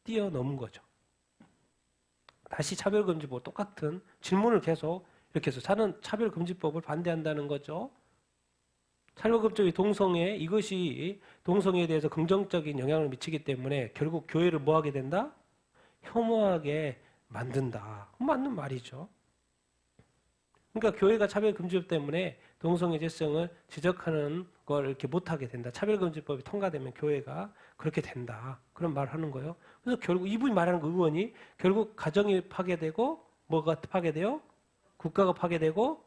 뛰어넘은 거죠. 다시 차별금지법 똑같은 질문을 계속 이렇게 해서 저는 차별금지법을 반대한다는 거죠. 차별금지법이 동성애, 이것이 동성애에 대해서 긍정적인 영향을 미치기 때문에 결국 교회를 뭐 하게 된다? 혐오하게 만든다. 맞는 말이죠. 그러니까 교회가 차별금지법 때문에 동성애제성을 지적하는 걸 이렇게 못하게 된다. 차별금지법이 통과되면 교회가 그렇게 된다. 그런 말을 하는 거예요. 그래서 결국 이분이 말하는 그 의원이 결국 가정이 파괴되고 뭐가 파괴돼요? 국가가 파괴되고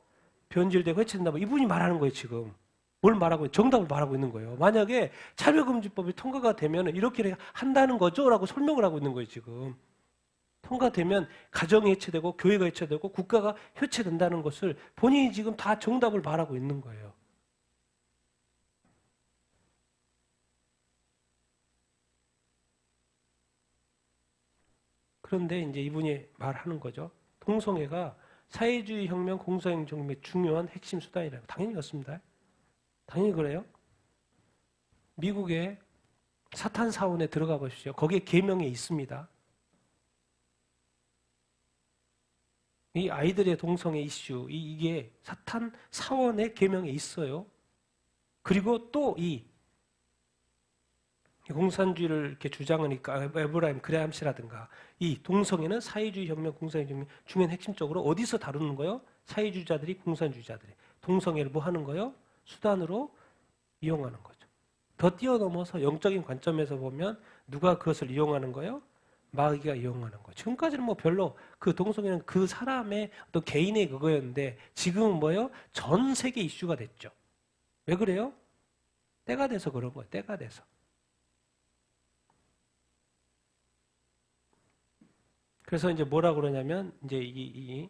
변질되고 해체된다. 뭐 이분이 말하는 거예요, 지금. 뭘 말하고 정답을 말하고 있는 거예요. 만약에 차별금지법이 통과가 되면 이렇게 한다는 거죠? 라고 설명을 하고 있는 거예요, 지금. 통과되면 가정이 해체되고 교회가 해체되고 국가가 해체된다는 것을 본인이 지금 다 정답을 말하고 있는 거예요. 그런데 이제 이분이 말하는 거죠. 동성애가 사회주의 혁명, 공산혁명의 중요한 핵심 수단이라고. 당연히 그렇습니다. 당연히 그래요. 미국의 사탄 사원에 들어가 보십시오. 거기에 계명에 있습니다. 이 아이들의 동성애 이슈, 이게 사탄 사원의 계명에 있어요. 그리고 또 이 공산주의를 이렇게 주장하니까 에브라임 그레함시라든가 이 동성애는 사회주의 혁명, 공산주의 중요한 핵심적으로 어디서 다루는 거요? 사회주의자들이 공산주의자들이 동성애를 뭐 하는 거요? 수단으로 이용하는 거죠. 더 뛰어넘어서 영적인 관점에서 보면 누가 그것을 이용하는 거요? 마귀가 이용하는 거예요. 지금까지는 뭐 별로 그 동성애는 그 사람의 또 개인의 그거였는데 지금은 뭐예요? 전 세계 이슈가 됐죠. 왜 그래요? 때가 돼서 그런 거예요. 때가 돼서. 그래서 이제 뭐라 그러냐면 이제 이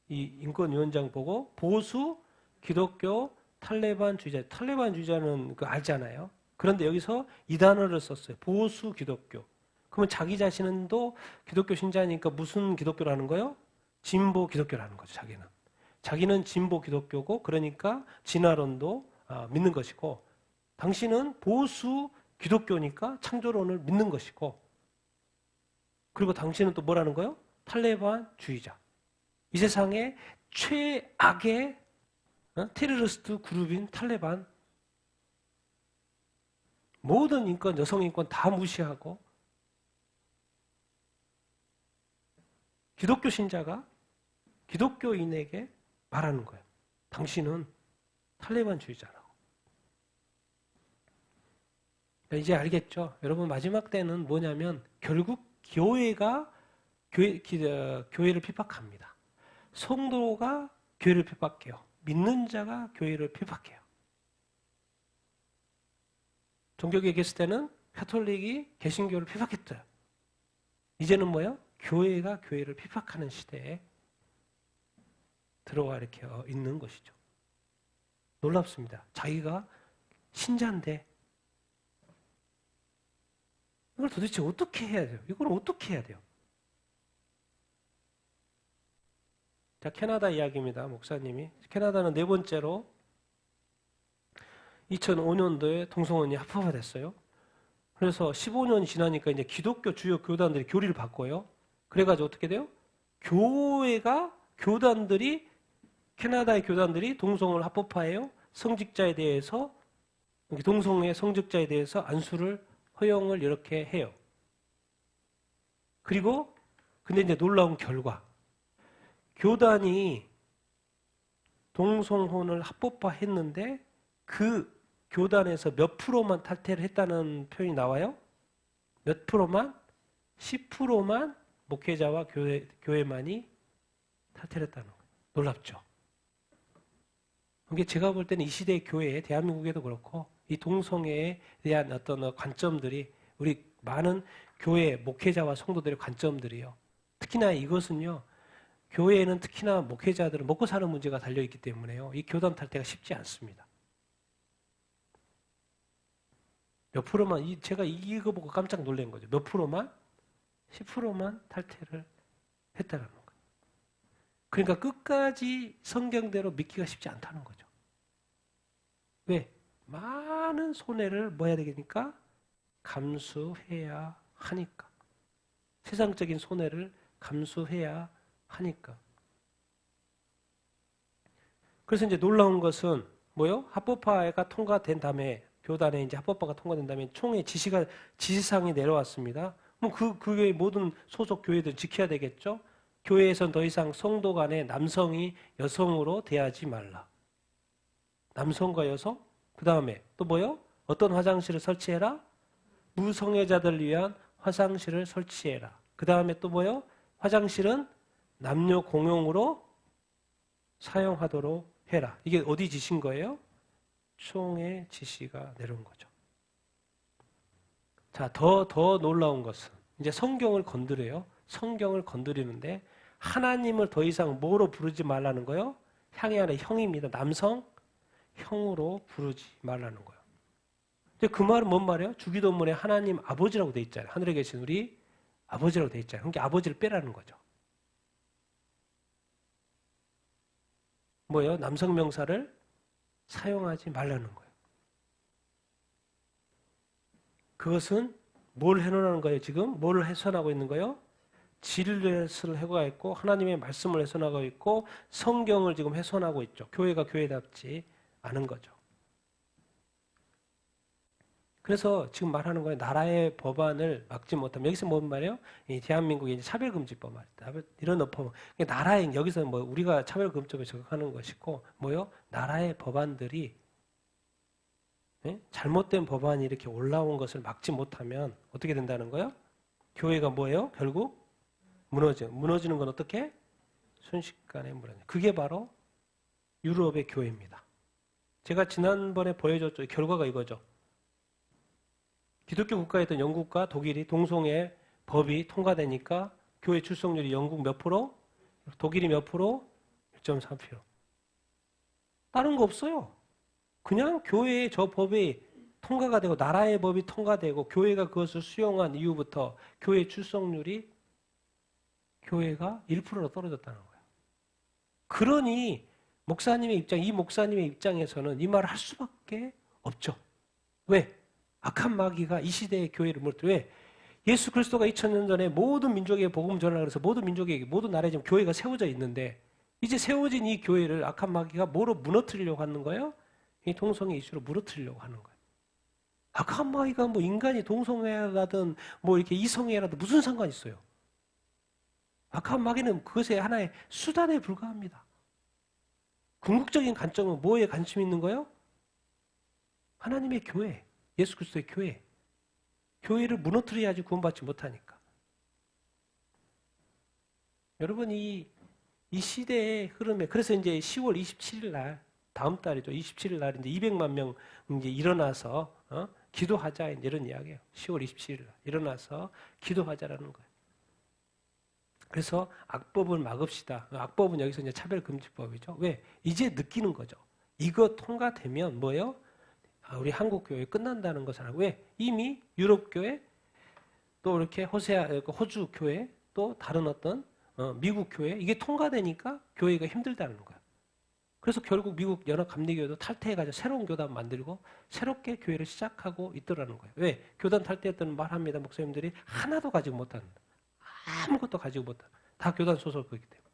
인권위원장 보고 보수 기독교 탈레반주의자는 그 알잖아요. 그런데 여기서 이 단어를 썼어요. 보수 기독교. 그러면 자기 자신은 또 기독교 신자니까 무슨 기독교라는 거예요? 진보 기독교라는 거죠, 자기는. 자기는 진보 기독교고, 그러니까 진화론도 믿는 것이고, 당신은 보수 기독교니까 창조론을 믿는 것이고, 그리고 당신은 또 뭐라는 거예요? 탈레반주의자. 이 세상에 최악의 테러리스트 그룹인 탈레반. 모든 인권, 여성 인권 다 무시하고, 기독교 신자가 기독교인에게 말하는 거예요. 당신은 탈레반주의자라고. 이제 알겠죠? 여러분 마지막 때는 뭐냐면 결국 교회가 교회를 핍박합니다. 성도가 교회를 핍박해요. 믿는 자가 교회를 핍박해요. 종교계에 계실 때는 가톨릭이 개신교를 핍박했어요. 이제는 뭐예요? 교회가 교회를 핍박하는 시대에 들어와 이렇게 있는 것이죠. 놀랍습니다. 자기가 신자인데 이걸 도대체 어떻게 해야 돼요? 이걸 어떻게 해야 돼요? 자, 캐나다 이야기입니다. 목사님이. 캐나다는 네 번째로 2005년도에 동성혼이 합법화됐어요. 그래서 15년이 지나니까 이제 기독교 주요 교단들이 교리를 바꿔요. 그래가지고 어떻게 돼요? 캐나다의 교단들이 동성을 합법화해요. 성직자에 대해서, 동성애 성직자에 대해서 안수를 허용을 이렇게 해요. 그리고, 근데 이제 놀라운 결과. 교단이 동성혼을 합법화했는데 그 교단에서 몇 프로만 탈퇴를 했다는 표현이 나와요? 몇 프로만? 10%만 목회자와 교회만이 탈퇴를 했다는 거예요. 놀랍죠? 이게 제가 볼 때는 이 시대의 교회, 대한민국에도 그렇고 이 동성애에 대한 어떤 관점들이 우리 많은 교회, 목회자와 성도들의 관점들이요. 특히나 이것은요. 교회에는 특히나 목회자들은 먹고 사는 문제가 달려있기 때문에요. 이 교단 탈퇴가 쉽지 않습니다. 몇 프로만, 제가 이거 보고 깜짝 놀란 거죠. 몇 프로만? 10%만 탈퇴를 했다는 거예요. 그러니까 끝까지 성경대로 믿기가 쉽지 않다는 거죠. 왜? 많은 손해를 뭐 해야 되겠습니까? 감수해야 하니까. 세상적인 손해를 감수해야 하니까. 그래서 이제 놀라운 것은 뭐요? 합법화가 통과된 다음에 교단에 이제 합법화가 통과된 다음에 총회 지시사항이 내려왔습니다. 그럼 그 교회 모든 소속 교회들 지켜야 되겠죠? 교회에선 더 이상 성도 간에 남성이 여성으로 대하지 말라. 남성과 여성? 그 다음에 또 뭐요? 어떤 화장실을 설치해라? 무성애자들 위한 화장실을 설치해라. 그 다음에 또 뭐요? 화장실은 남녀 공용으로 사용하도록 해라. 이게 어디 지시인 거예요? 총회 지시가 내려온 거죠. 자, 더 놀라운 것은 이제 성경을 건드려요. 성경을 건드리는데 하나님을 더 이상 뭐로 부르지 말라는 거예요? 향이 아니라 형입니다. 남성 형으로 부르지 말라는 거예요. 근데 그 말은 뭔 말이에요? 주기도문에 하나님 아버지라고 돼 있잖아요. 하늘에 계신 우리 아버지라고 돼 있잖아요. 그러니까 아버지를 빼라는 거죠. 뭐예요? 남성 명사를 사용하지 말라는 거예요. 그것은 뭘 해놓으라는 거예요? 지금 뭘 훼손하고 있는 거예요? 진리를 해가 있고 하나님의 말씀을 훼손하고 있고 성경을 지금 훼손하고 있죠. 교회가 교회답지 않은 거죠. 그래서 지금 말하는 거예요. 나라의 법안을 막지 못하면 여기서 뭔 말이에요? 이 대한민국의 차별금지법 말이다. 이런 법. 나라의 여기서 뭐 우리가 차별금지법에 적용하는 것이고 뭐요? 나라의 법안들이 잘못된 법안이 이렇게 올라온 것을 막지 못하면 어떻게 된다는 거예요? 교회가 뭐예요? 결국 무너지는 건 어떻게? 순식간에 무너져. 그게 바로 유럽의 교회입니다. 제가 지난번에 보여줬죠. 결과가 이거죠. 기독교 국가였던 영국과 독일이 동성애 법이 통과되니까 교회 출석률이 영국 몇 프로? 독일이 몇 프로? 1.3%. 다른 거 없어요. 그냥 교회의 저 법이 통과가 되고 나라의 법이 통과되고 교회가 그것을 수용한 이후부터 교회 출석률이 교회가 1%로 떨어졌다는 거예요. 그러니 이 목사님의 입장에서는 이 말을 할 수밖에 없죠. 왜? 악한 마귀가 이 시대의 교회를 왜? 예수 그리스도가 2000년 전에 모든 민족에게 복음 전하라 그래서 모든 민족에게 모든 나라에 지금 교회가 세워져 있는데 이제 세워진 이 교회를 악한 마귀가 뭐로 무너뜨리려고 하는 거예요? 이 동성애 이슈로 무너뜨리려고 하는 거예요. 악한 마귀가 뭐 인간이 동성애라든 뭐 이렇게 이성애라든 무슨 상관이 있어요? 악한 마귀는 그것의 하나의 수단에 불과합니다. 궁극적인 관점은 뭐에 관심이 있는 거예요? 하나님의 교회, 예수 그리스도의 교회. 교회를 무너뜨려야지 구원받지 못하니까. 여러분 이 시대의 흐름에 그래서 이제 10월 27일 날 다음 달이죠. 27일 날 이제 200만 명 이제 일어나서 기도하자 이런 이야기예요. 10월 27일 날 일어나서 기도하자라는 거예요. 그래서 악법을 막읍시다. 악법은 여기서 이제 차별금지법이죠. 왜? 이제 느끼는 거죠. 이거 통과되면 뭐예요? 우리 한국 교회 끝난다는 것을 알고 왜? 이미 유럽 교회 또 이렇게 호주 교회 또 다른 어떤 미국 교회 이게 통과되니까 교회가 힘들다는 거예요. 그래서 결국 미국 연합감리교회도 탈퇴해가지고 새로운 교단 만들고 새롭게 교회를 시작하고 있더라는 거예요. 왜? 교단 탈퇴했던 말합니다. 목사님들이 하나도 가지고 못한다. 아무것도 가지고 못한다. 다 교단 소속이기 때문에.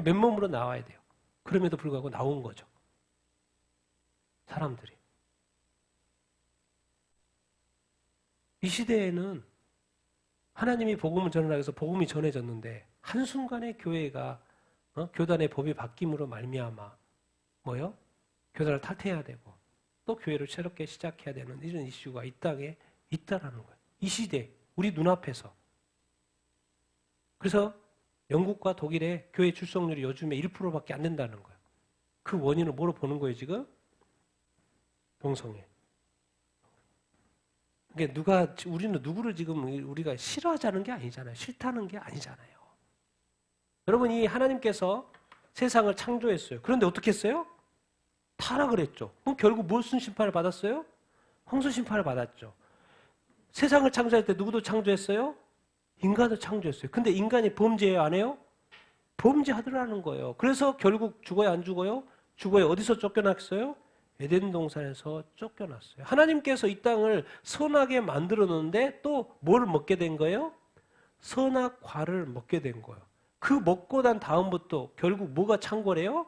맨몸으로 나와야 돼요. 그럼에도 불구하고 나온 거죠. 사람들이. 이 시대에는 하나님이 복음을 전하라 해서 복음이 전해졌는데 한순간에 교회가 교단의 법이 바뀜으로 말미암아 뭐요? 교단을 탈퇴해야 되고 또 교회를 새롭게 시작해야 되는 이런 이슈가 이 땅에 있다라는 거예요. 이 시대 우리 눈앞에서. 그래서 영국과 독일의 교회 출석률이 요즘에 1%밖에 안 된다는 거예요. 그 원인을 뭐로 보는 거예요 지금? 동성애. 그러니까 우리는 누구를 지금 우리가 싫어하자는 게 아니잖아요. 싫다는 게 아니잖아요. 여러분 이 하나님께서 세상을 창조했어요. 그런데 어떻게 했어요? 타락을 했죠. 그럼 결국 무슨 심판을 받았어요? 홍수 심판을 받았죠. 세상을 창조할 때 누구도 창조했어요? 인간을 창조했어요. 근데 인간이 범죄해요? 안 해요? 범죄하더라는 거예요. 그래서 결국 죽어요, 안 죽어요? 죽어요. 어디서 쫓겨났어요? 에덴 동산에서 쫓겨났어요. 하나님께서 이 땅을 선하게 만들어 놓는데 또 뭘 먹게 된 거예요? 선악과를 먹게 된 거예요. 그 먹고 난 다음부터 결국 뭐가 창궐해요?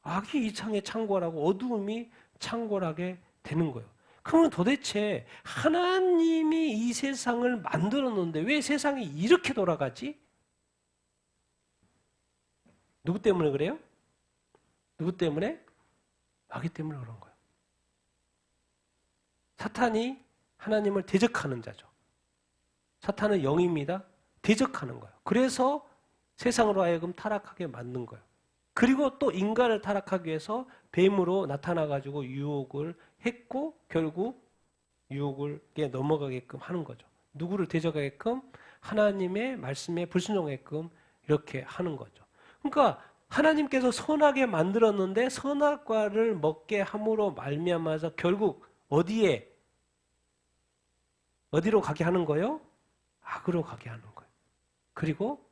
악이 이 창에 창궐하고 어두움이 창궐하게 되는 거예요. 그러면 도대체 하나님이 이 세상을 만들어 놓는데 왜 세상이 이렇게 돌아가지? 누구 때문에 그래요? 누구 때문에? 마귀 때문에 그런 거예요. 사탄이 하나님을 대적하는 자죠. 사탄은 영입니다. 대적하는 거예요. 그래서 세상으로 하여금 타락하게 만든 거예요. 그리고 또 인간을 타락하기 위해서 뱀으로 나타나가지고 유혹을 했고 결국 유혹을 넘어가게끔 하는 거죠. 누구를 대적하게끔? 하나님의 말씀에 불순종하게끔 이렇게 하는 거죠. 그러니까 하나님께서 선하게 만들었는데 선악과를 먹게 함으로 말미암아서 결국 어디로 가게 하는 거예요? 악으로 가게 하는 거예요. 그리고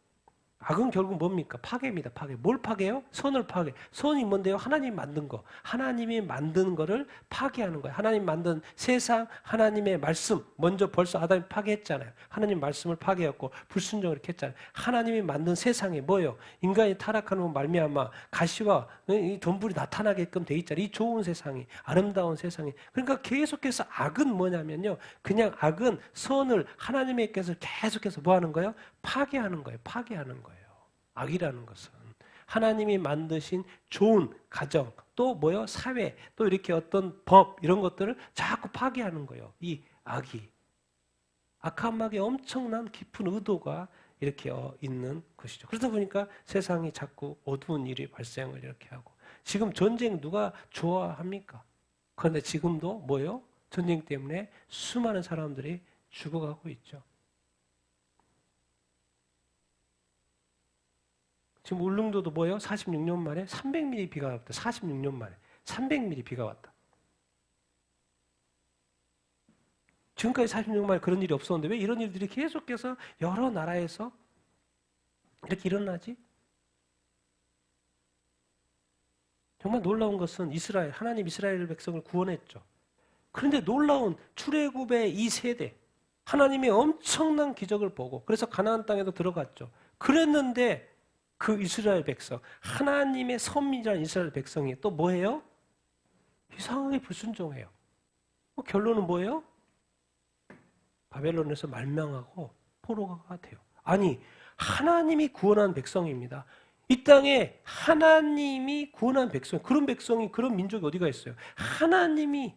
악은 결국 뭡니까? 파괴입니다. 파괴. 뭘 파괴해요? 선을 파괴. 선이 뭔데요? 하나님이 만든 거. 하나님이 만든 거를 파괴하는 거예요. 하나님 만든 세상, 하나님의 말씀. 먼저 벌써 아담이 파괴했잖아요. 하나님 말씀을 파괴했고 불순종을 이렇게 했잖아요. 하나님이 만든 세상이 뭐예요? 인간이 타락하는 말미암아 가시와 이 돈불이 나타나게끔 돼 있잖아요. 이 좋은 세상이, 아름다운 세상이. 그러니까 계속해서 악은 뭐냐면요. 그냥 악은 선을 하나님께서 계속해서 뭐 하는 거예요? 파괴하는 거예요. 파괴하는 거예요. 악이라는 것은 하나님이 만드신 좋은 가정, 또 뭐요? 사회, 또 이렇게 어떤 법 이런 것들을 자꾸 파괴하는 거예요. 이 악이. 악한 마귀의 엄청난 깊은 의도가 이렇게 있는 것이죠. 그러다 보니까 세상이 자꾸 어두운 일이 발생을 이렇게 하고. 지금 전쟁 누가 좋아합니까? 그런데 지금도 뭐요? 전쟁 때문에 수많은 사람들이 죽어가고 있죠. 지금 울릉도도 뭐예요? 46년 만에 300mm 비가 왔다. 46년 만에 300mm 비가 왔다. 지금까지 46년 만에 그런 일이 없었는데 왜 이런 일들이 계속해서 여러 나라에서 이렇게 일어나지? 정말 놀라운 것은 하나님 이스라엘 백성을 구원했죠. 그런데 놀라운 출애굽의 이 세대, 하나님의 엄청난 기적을 보고 그래서 가나안 땅에도 들어갔죠. 그랬는데 그 이스라엘 백성, 하나님의 선민이라는 이스라엘 백성이 또 뭐예요? 이상하게 불순종해요. 결론은 뭐예요? 바벨론에서 말명하고 포로가 돼요. 아니, 하나님이 구원한 백성입니다. 이 땅에 하나님이 구원한 백성, 그런 백성이, 그런 민족이 어디가 있어요? 하나님이,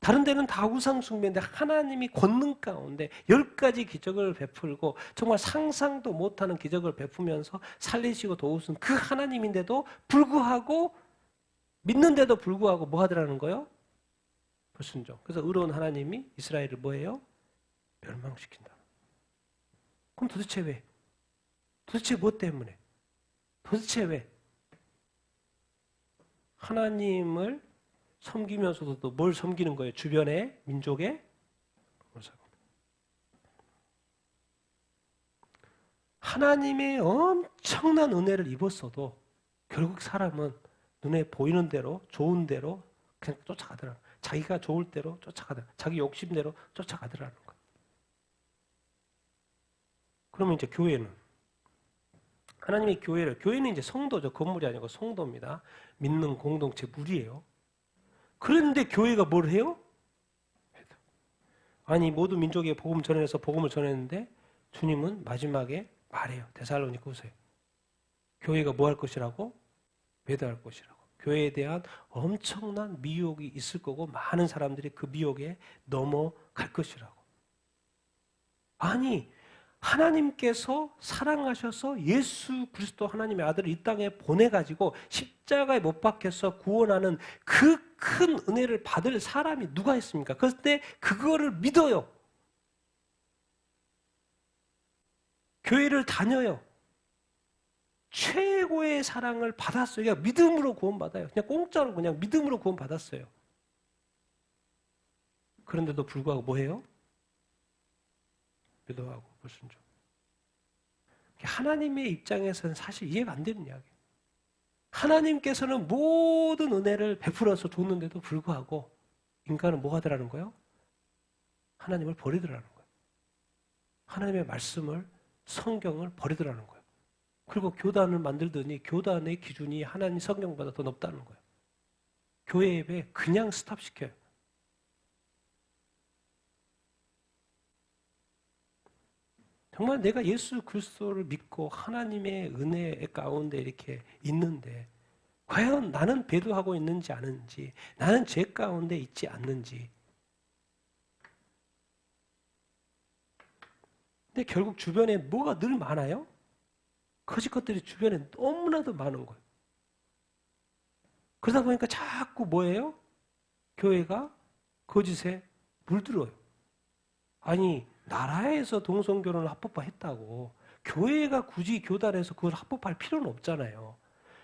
다른 데는 다 우상 숭배인데 하나님이 권능 가운데 10가지 기적을 베풀고 정말 상상도 못하는 기적을 베푸면서 살리시고 도우신 그 하나님인데도 불구하고 믿는데도 불구하고 뭐 하더라는 거예요? 불순종. 그래서 의로운 하나님이 이스라엘을 뭐예요? 멸망시킨다. 그럼 도대체 왜? 도대체 뭐 때문에? 도대체 왜? 하나님을 섬기면서도 또 뭘 섬기는 거예요? 주변의 민족에? 하나님의 엄청난 은혜를 입었어도 결국 사람은 눈에 보이는 대로, 좋은 대로 그냥 쫓아가더라. 자기가 좋을 대로 쫓아가더라. 자기 욕심대로 쫓아가더라는 거예요. 그러면 이제 교회는? 하나님의 교회는 이제 성도죠. 건물이 아니고 성도입니다. 믿는 공동체 무리예요. 그런데 교회가 뭘 해요? 아니 모든 민족에 복음 전해서 복음을 전했는데 주님은 마지막에 말해요. 데살로니가후서에 교회가 뭐 할 것이라고? 매도할 것이라고. 교회에 대한 엄청난 미혹이 있을 거고 많은 사람들이 그 미혹에 넘어갈 것이라고. 아니 하나님께서 사랑하셔서 예수 그리스도 하나님의 아들을 이 땅에 보내가지고 십자가에 못 박혀서 구원하는 그 큰 은혜를 받을 사람이 누가 있습니까? 그런데 그거를 믿어요. 교회를 다녀요. 최고의 사랑을 받았어요. 그냥 믿음으로 구원받아요. 그냥 공짜로 그냥 믿음으로 구원받았어요. 그런데도 불구하고 뭐 해요? 매도하고 불순종. 하나님의 입장에서는 사실 이해가 안 되는 이야기예요. 하나님께서는 모든 은혜를 베풀어서 줬는데도 불구하고 인간은 뭐 하더라는 거예요? 하나님을 버리더라는 거예요. 하나님의 말씀을, 성경을 버리더라는 거예요. 그리고 교단을 만들더니 교단의 기준이 하나님 성경보다 더 높다는 거예요. 교회 예배 그냥 스탑시켜요. 정말 내가 예수 그리스도를 믿고 하나님의 은혜 가운데 이렇게 있는데 과연 나는 배도하고 있는지 아는지, 나는 죄 가운데 있지 않는지. 근데 결국 주변에 뭐가 늘 많아요? 거짓 것들이 주변에 너무나도 많은 거예요. 그러다 보니까 자꾸 뭐예요? 교회가 거짓에 물들어요. 아니, 나라에서 동성결혼을 합법화했다고 교회가 굳이 교단에서 그걸 합법화할 필요는 없잖아요.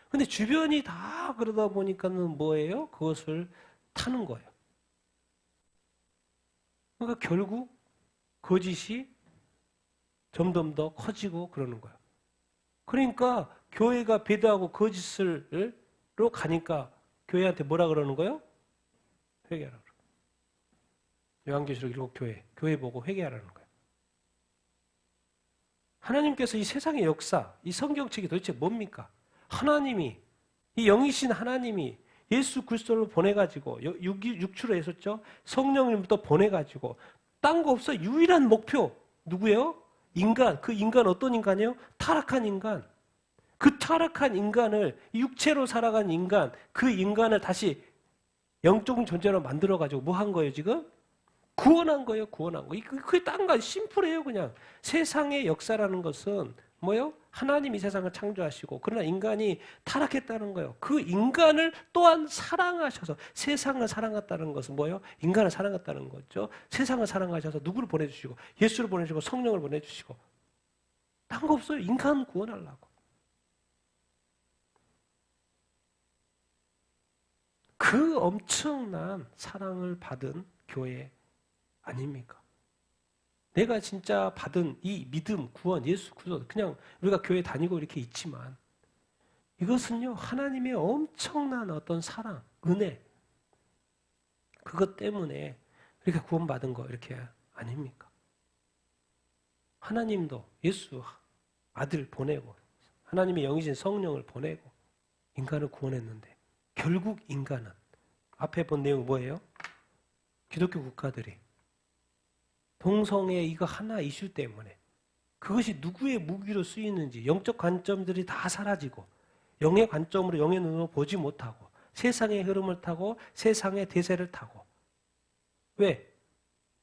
근데 주변이 다 그러다 보니까는 뭐예요? 그것을 타는 거예요. 그러니까 결국 거짓이 점점 더 커지고 그러는 거예요. 그러니까 교회가 배도하고 거짓으로 가니까 교회한테 뭐라 그러는 거예요? 회개하라. 요한계시록 7교회, 교회 보고 회개하라는 거예요. 하나님께서 이 세상의 역사, 이 성경책이 도대체 뭡니까? 하나님이, 이 영이신 하나님이 예수 그리스도를 보내가지고, 육추로 했었죠? 성령을 또 보내가지고, 딴 거 없어. 유일한 목표, 누구예요? 인간. 그 인간 어떤 인간이에요? 타락한 인간. 그 타락한 인간을, 육체로 살아간 인간, 그 인간을 다시 영적 존재로 만들어가지고 뭐 한 거예요, 지금? 구원한 거예요, 구원한 거. 그게 딴 거 심플해요, 그냥. 세상의 역사라는 것은 뭐예요? 하나님이 세상을 창조하시고, 그러나 인간이 타락했다는 거예요. 그 인간을 또한 사랑하셔서, 세상을 사랑했다는 것은 뭐예요? 인간을 사랑했다는 거죠. 세상을 사랑하셔서 누구를 보내주시고, 예수를 보내주시고, 성령을 보내주시고. 딴 거 없어요. 인간 구원하려고. 그 엄청난 사랑을 받은 교회 아닙니까? 내가 진짜 받은 이 믿음, 구원, 예수 그리스도 그냥 우리가 교회 다니고 이렇게 있지만 이것은요 하나님의 엄청난 어떤 사랑, 은혜 그것 때문에 이렇게 구원받은 거 이렇게 아닙니까? 하나님도 예수 아들 보내고 하나님의 영이신 성령을 보내고 인간을 구원했는데 결국 인간은 앞에 본 내용 뭐예요? 기독교 국가들이 동성애 이거 하나 이슈 때문에 그것이 누구의 무기로 쓰이는지 영적 관점들이 다 사라지고 영의 관점으로 영의 눈으로 보지 못하고 세상의 흐름을 타고 세상의 대세를 타고 왜?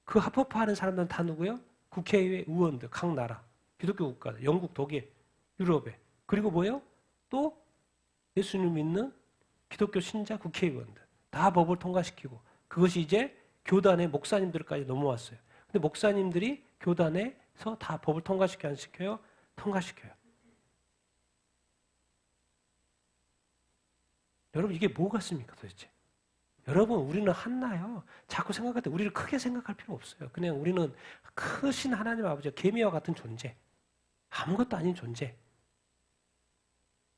그 합법화하는 사람들은 다 누구예요? 국회의회 의원들, 각 나라, 기독교 국가들, 영국, 독일, 유럽에 그리고 뭐예요? 또 예수님 믿는 기독교 신자 국회의원들 다 법을 통과시키고 그것이 이제 교단의 목사님들까지 넘어왔어요. 근데 목사님들이 교단에서 다 법을 통과시켜요? 안 시켜요? 통과시켜요. 여러분 이게 뭐 같습니까 도대체? 여러분 우리는 한나요. 자꾸 생각할 때 우리를 크게 생각할 필요 없어요. 그냥 우리는 크신 하나님 아버지와 개미와 같은 존재. 아무것도 아닌 존재.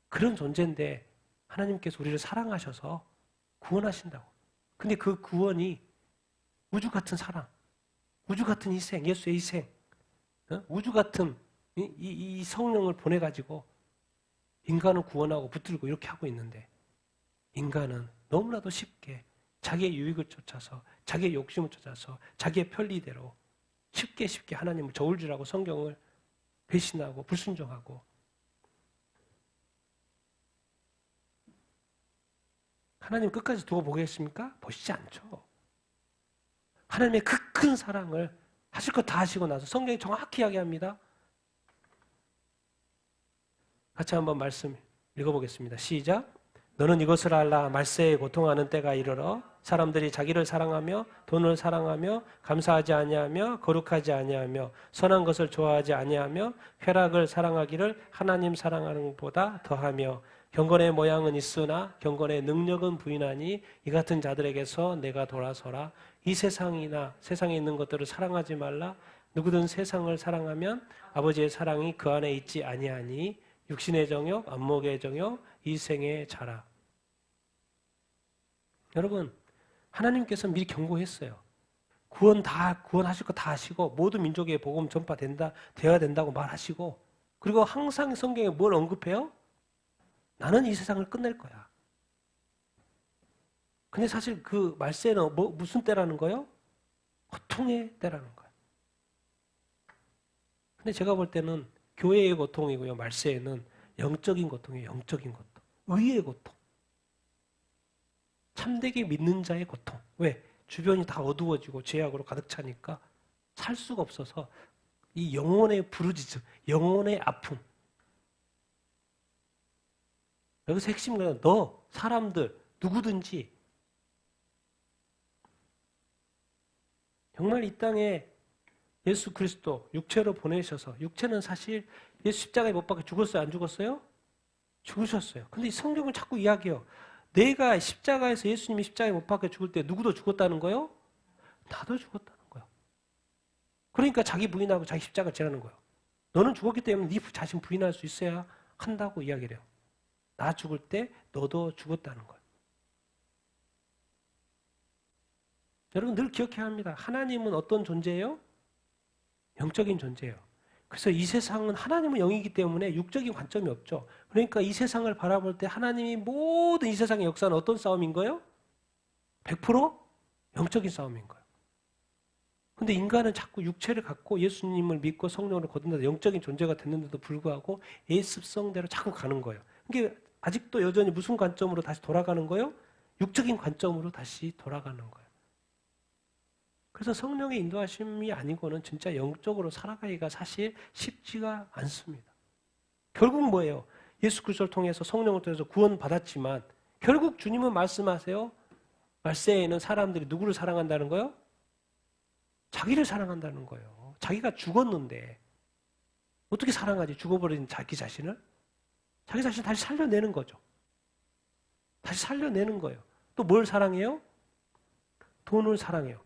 그런 존재인데 하나님께서 우리를 사랑하셔서 구원하신다고. 근데 그 구원이 우주 같은 사랑, 우주 같은 희생, 예수의 희생, 우주 같은 이 성령을 보내가지고 인간을 구원하고 붙들고 이렇게 하고 있는데 인간은 너무나도 쉽게 자기의 유익을 쫓아서 자기의 욕심을 쫓아서 자기의 편리대로 쉽게 하나님을 저울질하고 성경을 배신하고 불순종하고 하나님 끝까지 두고 보겠습니까? 보시지 않죠. 하나님의 그 큰 사랑을 하실 것 다 하시고 나서 성경이 정확히 이야기합니다. 같이 한번 말씀 읽어보겠습니다. 시작. 너는 이것을 알라. 말세에 고통하는 때가 이르러 사람들이 자기를 사랑하며 돈을 사랑하며 감사하지 아니하며 거룩하지 아니하며 선한 것을 좋아하지 아니하며 쾌락을 사랑하기를 하나님 사랑하는 것보다 더하며 경건의 모양은 있으나 경건의 능력은 부인하니 이 같은 자들에게서 내가 돌아서라. 이 세상이나 세상에 있는 것들을 사랑하지 말라. 누구든 세상을 사랑하면 아버지의 사랑이 그 안에 있지 아니하니 육신의 정욕, 안목의 정욕, 이생의 자라. 여러분, 하나님께서 미리 경고했어요. 구원하실 거 다 하시고 모든 민족의 복음 되어야 된다고 말하시고, 그리고 항상 성경에 뭘 언급해요? 나는 이 세상을 끝낼 거야. 근데 사실 그 말세는 무슨 때라는 거예요? 고통의 때라는 거예요. 근데 제가 볼 때는 교회의 고통이고요, 말세에는 영적인 고통이에요. 영적인 고통. 의의 고통. 참되게 믿는 자의 고통. 왜? 주변이 다 어두워지고 죄악으로 가득 차니까 살 수가 없어서 이 영혼의 부르짖음, 영혼의 아픔. 여기서 핵심은 너, 사람들, 누구든지 정말 이 땅에 예수 그리스도 육체로 보내셔서, 육체는 사실 예수 십자가에 못 박혀 죽었어요? 안 죽었어요? 죽으셨어요. 근데 이 성경을 자꾸 이야기해요. 내가 십자가에서 예수님이 십자가에 못 박혀 죽을 때 누구도 죽었다는 거예요? 나도 죽었다는 거예요. 그러니까 자기 부인하고 자기 십자가를 지라는 거예요. 너는 죽었기 때문에 네 자신 부인할 수 있어야 한다고 이야기를 해요. 나 죽을 때 너도 죽었다는 거예요. 여러분 늘 기억해야 합니다. 하나님은 어떤 존재예요? 영적인 존재예요. 그래서 이 세상은 하나님은 영이기 때문에 육적인 관점이 없죠. 그러니까 이 세상을 바라볼 때 하나님이 모든 이 세상의 역사는 어떤 싸움인 거예요? 100% 영적인 싸움인 거예요. 근데 인간은 자꾸 육체를 갖고 예수님을 믿고 성령을 거둔다 영적인 존재가 됐는데도 불구하고 예습성대로 자꾸 가는 거예요. 그게 아직도 여전히 무슨 관점으로 다시 돌아가는 거예요? 육적인 관점으로 다시 돌아가는 거예요. 그래서 성령의 인도하심이 아니고는 진짜 영적으로 살아가기가 사실 쉽지가 않습니다. 결국 뭐예요? 예수 그리스도를 통해서 성령을 통해서 구원받았지만 결국 주님은 말씀하세요. 말세에는 사람들이 누구를 사랑한다는 거예요? 자기를 사랑한다는 거예요. 자기가 죽었는데 어떻게 사랑하지? 죽어버린 자기 자신을? 자기 자신을 다시 살려내는 거죠. 다시 살려내는 거예요. 또 뭘 사랑해요? 돈을 사랑해요.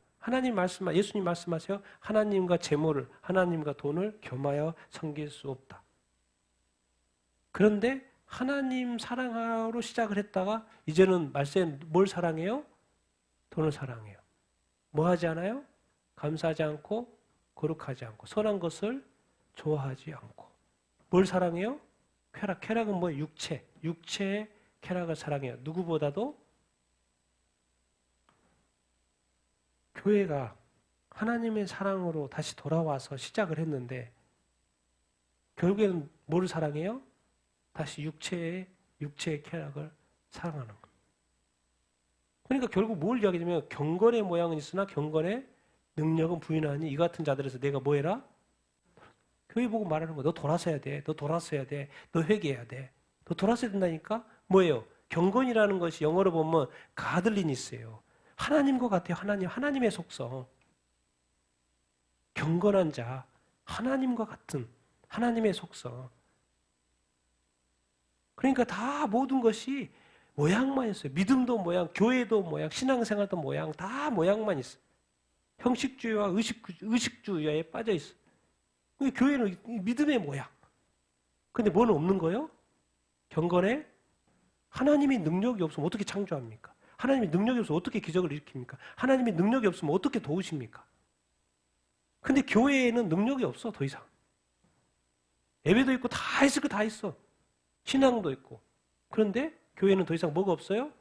예수님 말씀하세요. 하나님과 재물을, 하나님과 돈을 겸하여 섬길 수 없다. 그런데 하나님 사랑하러 시작을 했다가 이제는 말세는 뭘 사랑해요? 돈을 사랑해요. 뭐 하지 않아요? 감사하지 않고 거룩하지 않고 선한 것을 좋아하지 않고. 뭘 사랑해요? 쾌락. 쾌락은 뭐예요? 육체의 쾌락을 사랑해요. 누구보다도 교회가 하나님의 사랑으로 다시 돌아와서 시작을 했는데 결국에는 뭐를 사랑해요? 다시 육체의 쾌락을 사랑하는 겁니다. 그러니까 결국 뭘 이야기하냐면 경건의 모양은 있으나 경건의 능력은 부인하니 이 같은 자들에서 내가 뭐 해라? 교회 보고 말하는 거야. 너 돌아서야 돼. 너 돌아서야 돼. 너 회개해야 돼. 너 돌아서야 된다니까? 뭐예요? 경건이라는 것이 영어로 보면 가들린이스예요. 하나님과 같아요. 하나님의 속성. 경건한 자, 하나님과 같은 하나님의 속성. 그러니까 다 모든 것이 모양만 있어요. 믿음도 모양, 교회도 모양, 신앙생활도 모양, 다 모양만 있어요. 형식주의와 의식주의에 빠져 있어요. 교회는 믿음의 모양. 근데 뭐는 없는 거예요? 경건에 하나님이 능력이 없으면 어떻게 창조합니까? 하나님이 능력이 없으면 어떻게 기적을 일으킵니까? 하나님이 능력이 없으면 어떻게 도우십니까? 근데 교회에는 능력이 없어, 더 이상. 예배도 있고 다 있을 거 다 있어. 신앙도 있고. 그런데 교회는 더 이상 뭐가 없어요?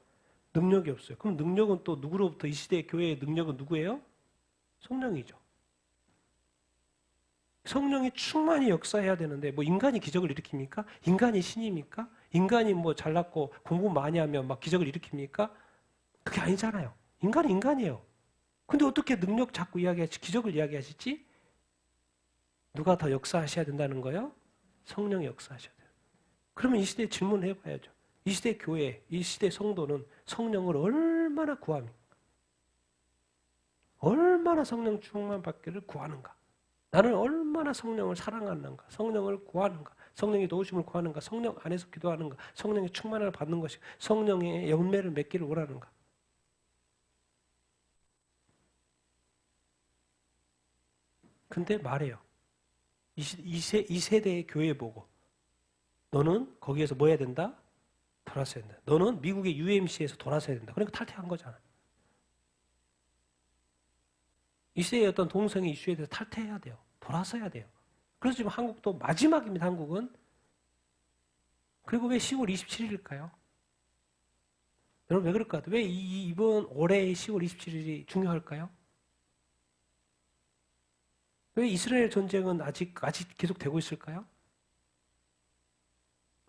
능력이 없어요. 그럼 능력은 또 누구로부터 이 시대의 교회의 능력은 누구예요? 성령이죠. 성령이 충만히 역사해야 되는데 뭐 인간이 기적을 일으킵니까? 인간이 신입니까? 인간이 뭐 잘났고 공부 많이 하면 막 기적을 일으킵니까? 그게 아니잖아요. 인간은 인간이에요. 근데 어떻게 능력 자꾸 기적을 이야기하시지? 누가 더 역사하셔야 된다는 거예요? 성령이 역사하셔야 돼요. 그러면 이 시대에 질문을 해봐야죠. 이 시대 교회, 이 시대 성도는 성령을 얼마나 구합니까? 얼마나 성령 충만 받기를 구하는가? 나는 얼마나 성령을 사랑하는가? 성령을 구하는가? 성령의 도우심을 구하는가? 성령 안에서 기도하는가? 성령의 충만을 받는 것이 성령의 열매를 맺기를 원하는가? 근데 말해요. 이 세대의 교회 보고 너는 거기에서 뭐 해야 된다? 돌아서야 된다. 너는 미국의 UMC에서 돌아서야 된다. 그러니까 탈퇴한 거잖아. 이 시대의 어떤 동성애 이슈에 대해서 탈퇴해야 돼요. 돌아서야 돼요. 그래서 지금 한국도 마지막입니다. 한국은. 그리고 왜 10월 27일일까요? 여러분 왜 그럴까요? 왜 이번 올해의 10월 27일이 중요할까요? 왜 이스라엘 전쟁은 아직 계속되고 있을까요?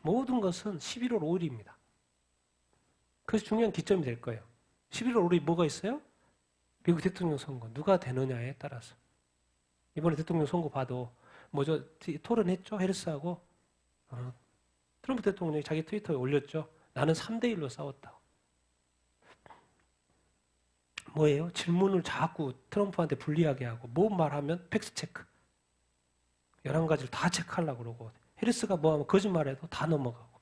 모든 것은 11월 5일입니다. 그래서 중요한 기점이 될 거예요. 11월 5일이 뭐가 있어요? 미국 대통령 선거. 누가 되느냐에 따라서. 이번에 대통령 선거 봐도 뭐죠? 토론했죠? 해리스하고. 트럼프 대통령이 자기 트위터에 올렸죠. 나는 3대1로 싸웠다고. 뭐예요? 질문을 자꾸 트럼프한테 불리하게 하고 뭐 말하면 팩스체크. 11가지를 다 체크하려고 그러고 해리스가 뭐 하면 거짓말해도 다 넘어가고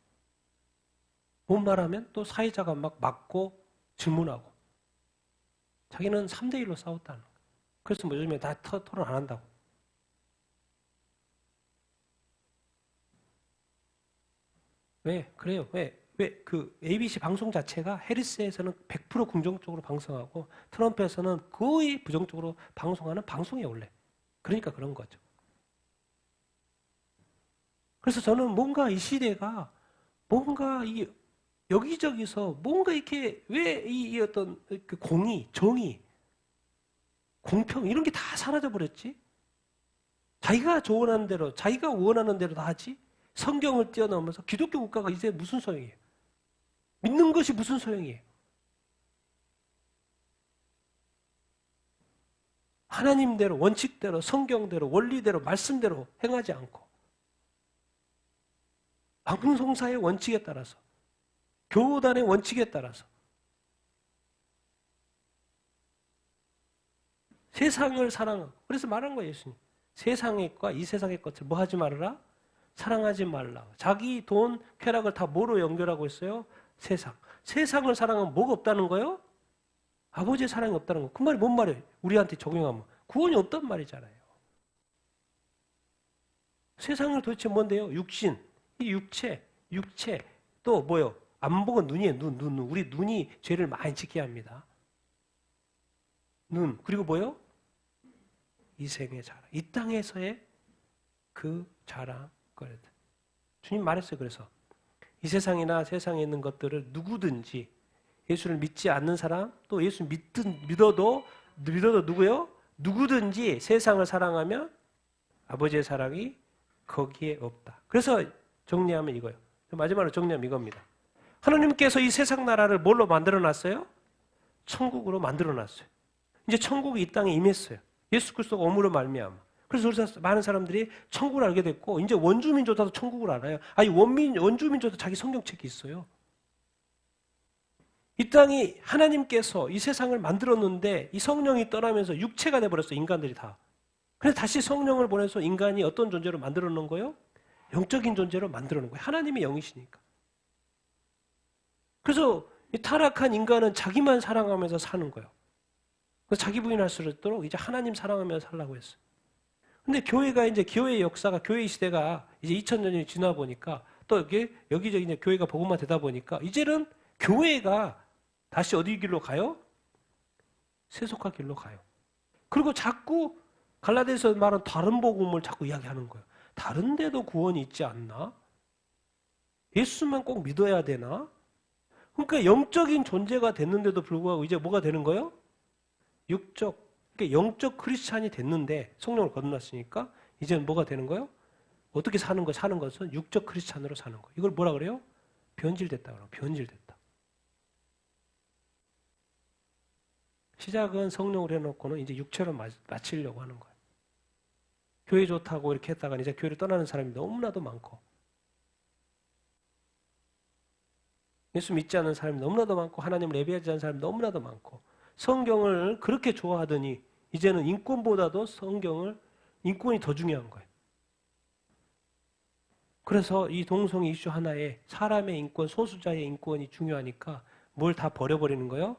못 말하면 또 사회자가 막 맞고 질문하고 자기는 3대1로 싸웠다는 거예요. 그래서 뭐 요즘에 다 토론 안 한다고. 왜? 그래요. 왜 그 ABC 방송 자체가 해리스에서는 100% 긍정적으로 방송하고 트럼프에서는 거의 부정적으로 방송하는 방송이에요, 원래. 그러니까 그런 거죠. 그래서 저는 뭔가 이 시대가 뭔가 여기저기서 뭔가 이렇게 왜 이 어떤 그 공의, 정의, 공평 이런 게 다 사라져 버렸지? 자기가 조언하는 대로, 자기가 원하는 대로 다 하지? 성경을 뛰어넘어서 기독교 국가가 이제 무슨 소용이에요? 믿는 것이 무슨 소용이에요? 하나님대로, 원칙대로, 성경대로, 원리대로, 말씀대로 행하지 않고 방송사의 원칙에 따라서 교단의 원칙에 따라서 세상을 사랑하고 그래서 말한 거예요, 예수님. 세상의 것과 이 세상의 것을 뭐 하지 말아라? 사랑하지 말라. 자기 돈, 쾌락을 다 뭐로 연결하고 있어요? 세상. 세상을 사랑하면 뭐가 없다는 거예요? 아버지의 사랑이 없다는 거. 그 말이 뭔 말이에요? 우리한테 적용하면. 구원이 없단 말이잖아요. 세상을 도대체 뭔데요? 육신, 이 육체, 또 뭐요? 안 보고 눈이에요, 눈. 우리 눈이 죄를 많이 짓게 합니다. 눈, 그리고 뭐요? 이 생의 자랑. 이 땅에서의 그 자랑. 주님 말했어요, 그래서. 이 세상이나 세상에 있는 것들을 누구든지 예수를 믿지 않는 사람 또 예수 믿어도 누구요? 누구든지 세상을 사랑하면 아버지의 사랑이 거기에 없다. 그래서 정리하면 이거예요. 마지막으로 정리하면 이겁니다. 하나님께서 이 세상 나라를 뭘로 만들어놨어요? 천국으로 만들어놨어요. 이제 천국이 이 땅에 임했어요. 예수 그리스도가 오므로 말미암아. 그래서 많은 사람들이 천국을 알게 됐고 이제 원주민조차도 천국을 알아요. 아니 원주민조차도 자기 성경책이 있어요. 이 땅이 하나님께서 이 세상을 만들었는데 이 성령이 떠나면서 육체가 돼버렸어요. 인간들이 다. 그래서 다시 성령을 보내서 인간이 어떤 존재로 만들어 놓은 거예요? 영적인 존재로 만들어 놓은 거예요. 하나님이 영이시니까. 그래서 이 타락한 인간은 자기만 사랑하면서 사는 거예요. 그래서 자기 부인할 수 있도록 이제 하나님 사랑하면서 살라고 했어요. 근데 교회가 이제 교회의 역사가 교회의 시대가 이제 2000년이 지나 보니까 또 여기저기 이제 교회가 복음화 되다 보니까 이제는 교회가 다시 어디 길로 가요? 세속화 길로 가요. 그리고 자꾸 갈라디아서 말한 다른 복음을 자꾸 이야기하는 거예요. 다른 데도 구원이 있지 않나? 예수만 꼭 믿어야 되나? 그러니까 영적인 존재가 됐는데도 불구하고 이제 뭐가 되는 거예요? 그러니까 영적 크리스찬이 됐는데 성령을 거듭났으니까 이제는 뭐가 되는 거예요? 어떻게 사는 것은 육적 크리스찬으로 사는 거예요. 이걸 뭐라 그래요? 변질됐다 그래요. 변질됐다. 시작은 성령으로 해놓고는 이제 육체로 마치려고 하는 거예요. 교회 좋다고 이렇게 했다가 이제 교회를 떠나는 사람이 너무나도 많고 예수 믿지 않는 사람이 너무나도 많고 하나님을 예배하지 않는 사람이 너무나도 많고 성경을 그렇게 좋아하더니 이제는 인권보다도 인권이 더 중요한 거예요. 그래서 이 동성애 이슈 하나에 사람의 인권, 소수자의 인권이 중요하니까 뭘 다 버려버리는 거예요?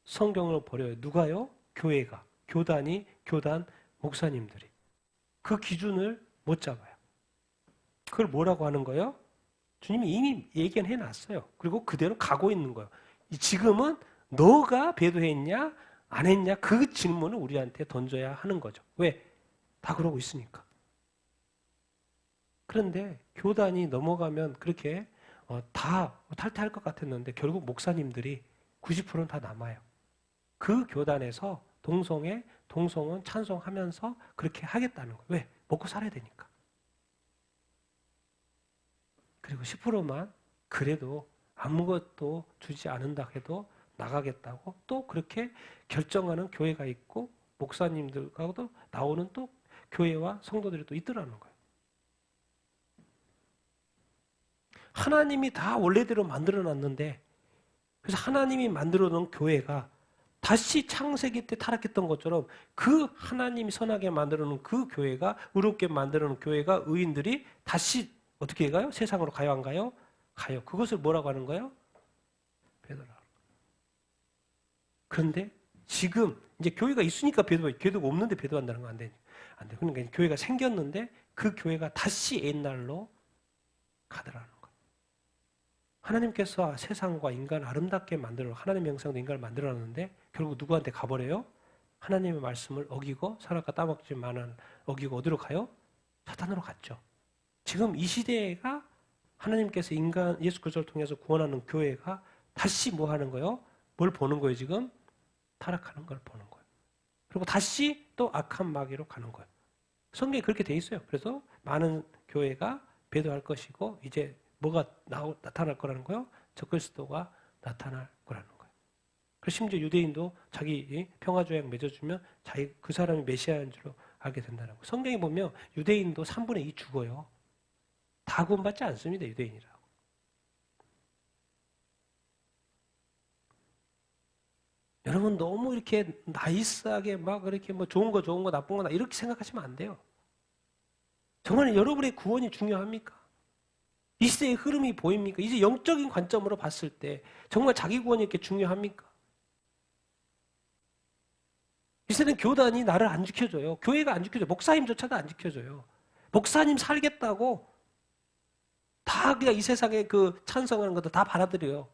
성경을 버려요. 누가요? 교회가. 교단, 목사님들이. 그 기준을 못 잡아요. 그걸 뭐라고 하는 거예요? 주님이 이미 예견해 놨어요. 그리고 그대로 가고 있는 거예요. 지금은 너가 배도했냐 안 했냐 그 질문을 우리한테 던져야 하는 거죠. 왜? 다 그러고 있으니까. 그런데 교단이 넘어가면 그렇게 다 탈퇴할 것 같았는데 결국 목사님들이 90%는 다 남아요. 그 교단에서 동성은 찬송하면서 그렇게 하겠다는 거예요. 왜? 먹고 살아야 되니까. 그리고 10%만 그래도 아무것도 주지 않는다 해도 나가겠다고 또 그렇게 결정하는 교회가 있고 목사님들하고도 나오는 또 교회와 성도들이 또 있더라는 거예요. 하나님이 다 원래대로 만들어놨는데 그래서 하나님이 만들어놓은 교회가 다시 창세기 때 타락했던 것처럼 그 하나님이 선하게 만들어놓은 그 교회가 의롭게 만들어놓은 교회가 의인들이 다시 어떻게 가요? 세상으로 가요 안 가요? 가요. 그것을 뭐라고 하는 거예요? 배도라. 그런데 지금 이제 교회가 있으니까 배도가 없는데 배도한다는 건 안 돼. 안 돼. 그러니까 교회가 생겼는데 그 교회가 다시 옛날로 가더라는 거예요. 하나님께서 세상과 인간을 아름답게 만들어 하나님의 형상도 인간을 만들어놨는데 결국 누구한테 가버려요? 하나님의 말씀을 어기고 사람과 따먹지만은 어기고 어디로 가요? 사탄으로 갔죠. 지금 이 시대가 하나님께서 인간 예수 그리스도를 통해서 구원하는 교회가 다시 뭐 하는 거예요? 뭘 보는 거예요 지금? 타락하는 걸 보는 거예요. 그리고 다시 또 악한 마귀로 가는 거예요. 성경에 그렇게 돼 있어요. 그래서 많은 교회가 배도할 것이고 이제 뭐가 나타날 거라는 거예요? 적그리스도가 나타날 거라는 거예요. 그래서 심지어 유대인도 자기 평화조약 맺어주면 자기 그 사람이 메시아인 줄로 알게 된다는 거예요. 성경에 보면 유대인도 3분의 2 죽어요. 다 구원받지 않습니다. 유대인이라고. 여러분 너무 이렇게 나이스하게 막 이렇게 뭐 좋은 거 나쁜 거 이렇게 생각하시면 안 돼요. 정말 여러분의 구원이 중요합니까? 이 시대의 흐름이 보입니까? 이제 영적인 관점으로 봤을 때 정말 자기 구원이 이렇게 중요합니까? 이 시대는 교단이 나를 안 지켜줘요. 교회가 안 지켜줘요. 목사님조차도 안 지켜줘요. 목사님 살겠다고 다 그냥 이 세상에 그 찬성하는 것도 다 받아들여요.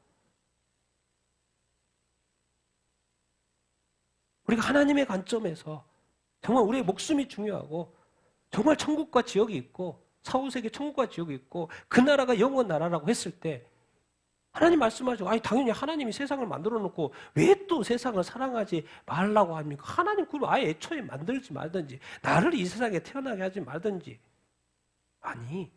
우리가 하나님의 관점에서 정말 우리의 목숨이 중요하고 정말 천국과 지옥이 있고 사후세계 천국과 지옥이 있고 그 나라가 영원 나라라고 했을 때 하나님 말씀하죠. 아니 당연히 하나님이 세상을 만들어 놓고 왜 또 세상을 사랑하지 말라고 합니까? 하나님 그걸 아예 애초에 만들지 말든지 나를 이 세상에 태어나게 하지 말든지 아니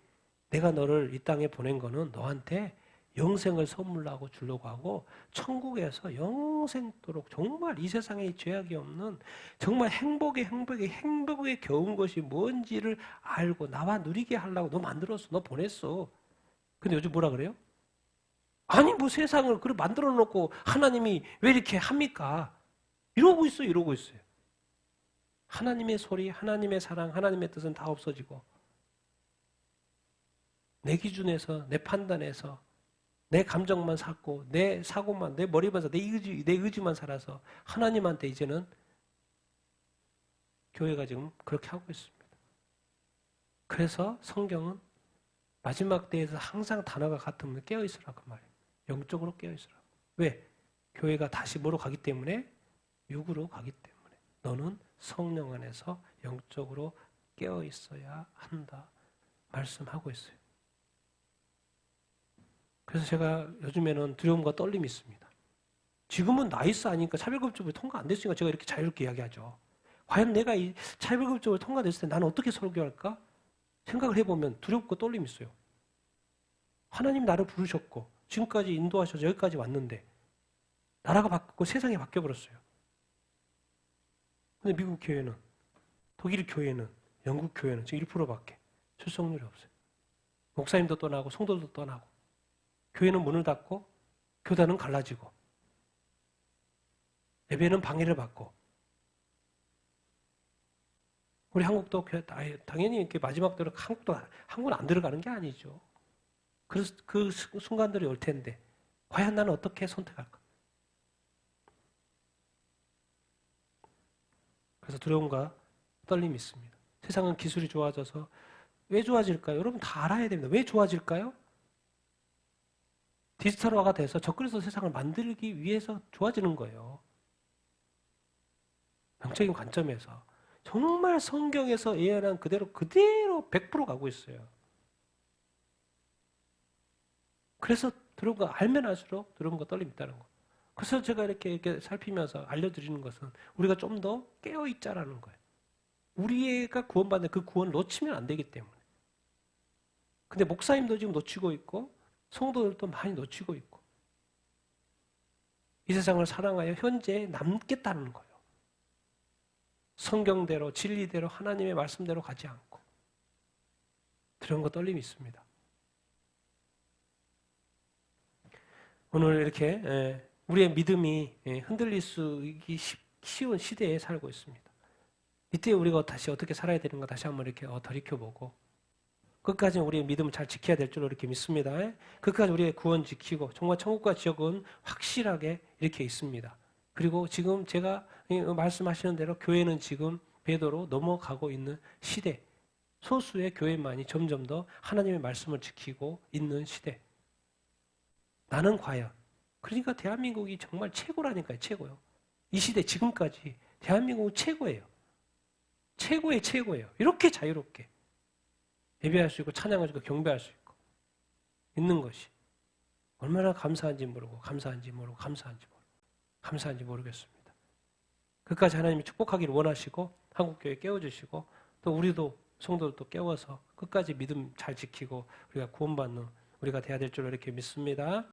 내가 너를 이 땅에 보낸 거는 너한테 영생을 선물하고 주려고 하고 천국에서 영생토록 정말 이 세상에 죄악이 없는 정말 행복에 겨운 것이 뭔지를 알고 나와 누리게 하려고 너 만들었어. 너 보냈어. 근데 요즘 뭐라 그래요? 아니 뭐 세상을 그렇게 만들어 놓고 하나님이 왜 이렇게 합니까? 이러고 있어요. 하나님의 소리, 하나님의 사랑, 하나님의 뜻은 다 없어지고 내 기준에서 내 판단에서 내 감정만 샀고 내 사고만 내 머리만 사 내 의지만 살아서 하나님한테 이제는 교회가 지금 그렇게 하고 있습니다. 그래서 성경은 마지막 때에서 항상 단어가 같으면 깨어있으라 그 말이에요. 영적으로 깨어있으라. 왜? 교회가 다시 뭐로 가기 때문에? 육으로 가기 때문에. 너는 성령 안에서 영적으로 깨어있어야 한다. 말씀하고 있어요. 그래서 제가 요즘에는 두려움과 떨림이 있습니다. 지금은 나이스하니까 차별급제법이 통과 안 됐으니까 제가 이렇게 자유롭게 이야기하죠. 과연 내가 이 차별급제법이 통과됐을 때 나는 어떻게 설교할까? 생각을 해보면 두렵고 떨림이 있어요. 하나님 나를 부르셨고 지금까지 인도하셔서 여기까지 왔는데 나라가 바뀌고 세상이 바뀌어버렸어요. 근데 미국 교회는 독일 교회는 영국 교회는 지금 1%밖에 출석률이 없어요. 목사님도 떠나고 성도들도 떠나고 교회는 문을 닫고 교단은 갈라지고 예배는 방해를 받고 우리 한국도 당연히 이렇게 마지막 때로 한국은 안 들어가는 게 아니죠. 그래서 그 순간들이 올 텐데 과연 나는 어떻게 선택할까? 그래서 두려움과 떨림이 있습니다. 세상은 기술이 좋아져서 왜 좋아질까요? 여러분 다 알아야 됩니다. 왜 좋아질까요? 디지털화가 돼서 적그리스도 세상을 만들기 위해서 좋아지는 거예요. 영적인 관점에서 정말 성경에서 예언한 그대로 100% 가고 있어요. 그래서 들은 거 알면 알수록 들은 거 떨림 있다는 거. 그래서 제가 이렇게 살피면서 알려드리는 것은 우리가 좀 더 깨어 있자라는 거예요. 우리가 구원받는 그 구원을 놓치면 안 되기 때문에. 근데 목사님도 지금 놓치고 있고 성도들도 많이 놓치고 있고 이 세상을 사랑하여 현재에 남겠다는 거예요. 성경대로 진리대로 하나님의 말씀대로 가지 않고 그런 거 떨림이 있습니다. 오늘 이렇게 우리의 믿음이 흔들릴 수 있기 쉬운 시대에 살고 있습니다. 이때 우리가 다시 어떻게 살아야 되는가 다시 한번 이렇게 돌이켜보고 끝까지 우리의 믿음을 잘 지켜야 될 줄로 이렇게 믿습니다. 끝까지 우리의 구원 지키고 정말 천국과 지옥은 확실하게 이렇게 있습니다. 그리고 지금 제가 말씀하시는 대로 교회는 지금 배도로 넘어가고 있는 시대, 소수의 교회만이 점점 더 하나님의 말씀을 지키고 있는 시대. 나는 과연 그러니까 대한민국이 정말 최고라니까요. 최고요. 이 시대 지금까지 대한민국은 최고예요. 최고의 최고예요. 이렇게 자유롭게 예배할 수 있고 찬양할 수 있고 경배할 수 있고 있는 것이 얼마나 감사한지 모르고 감사한지 모르겠습니다. 끝까지 하나님이 축복하기를 원하시고 한국교회 깨워주시고 또 우리도 성도들도 깨워서 끝까지 믿음 잘 지키고 우리가 구원받는 우리가 돼야 될 줄로 이렇게 믿습니다.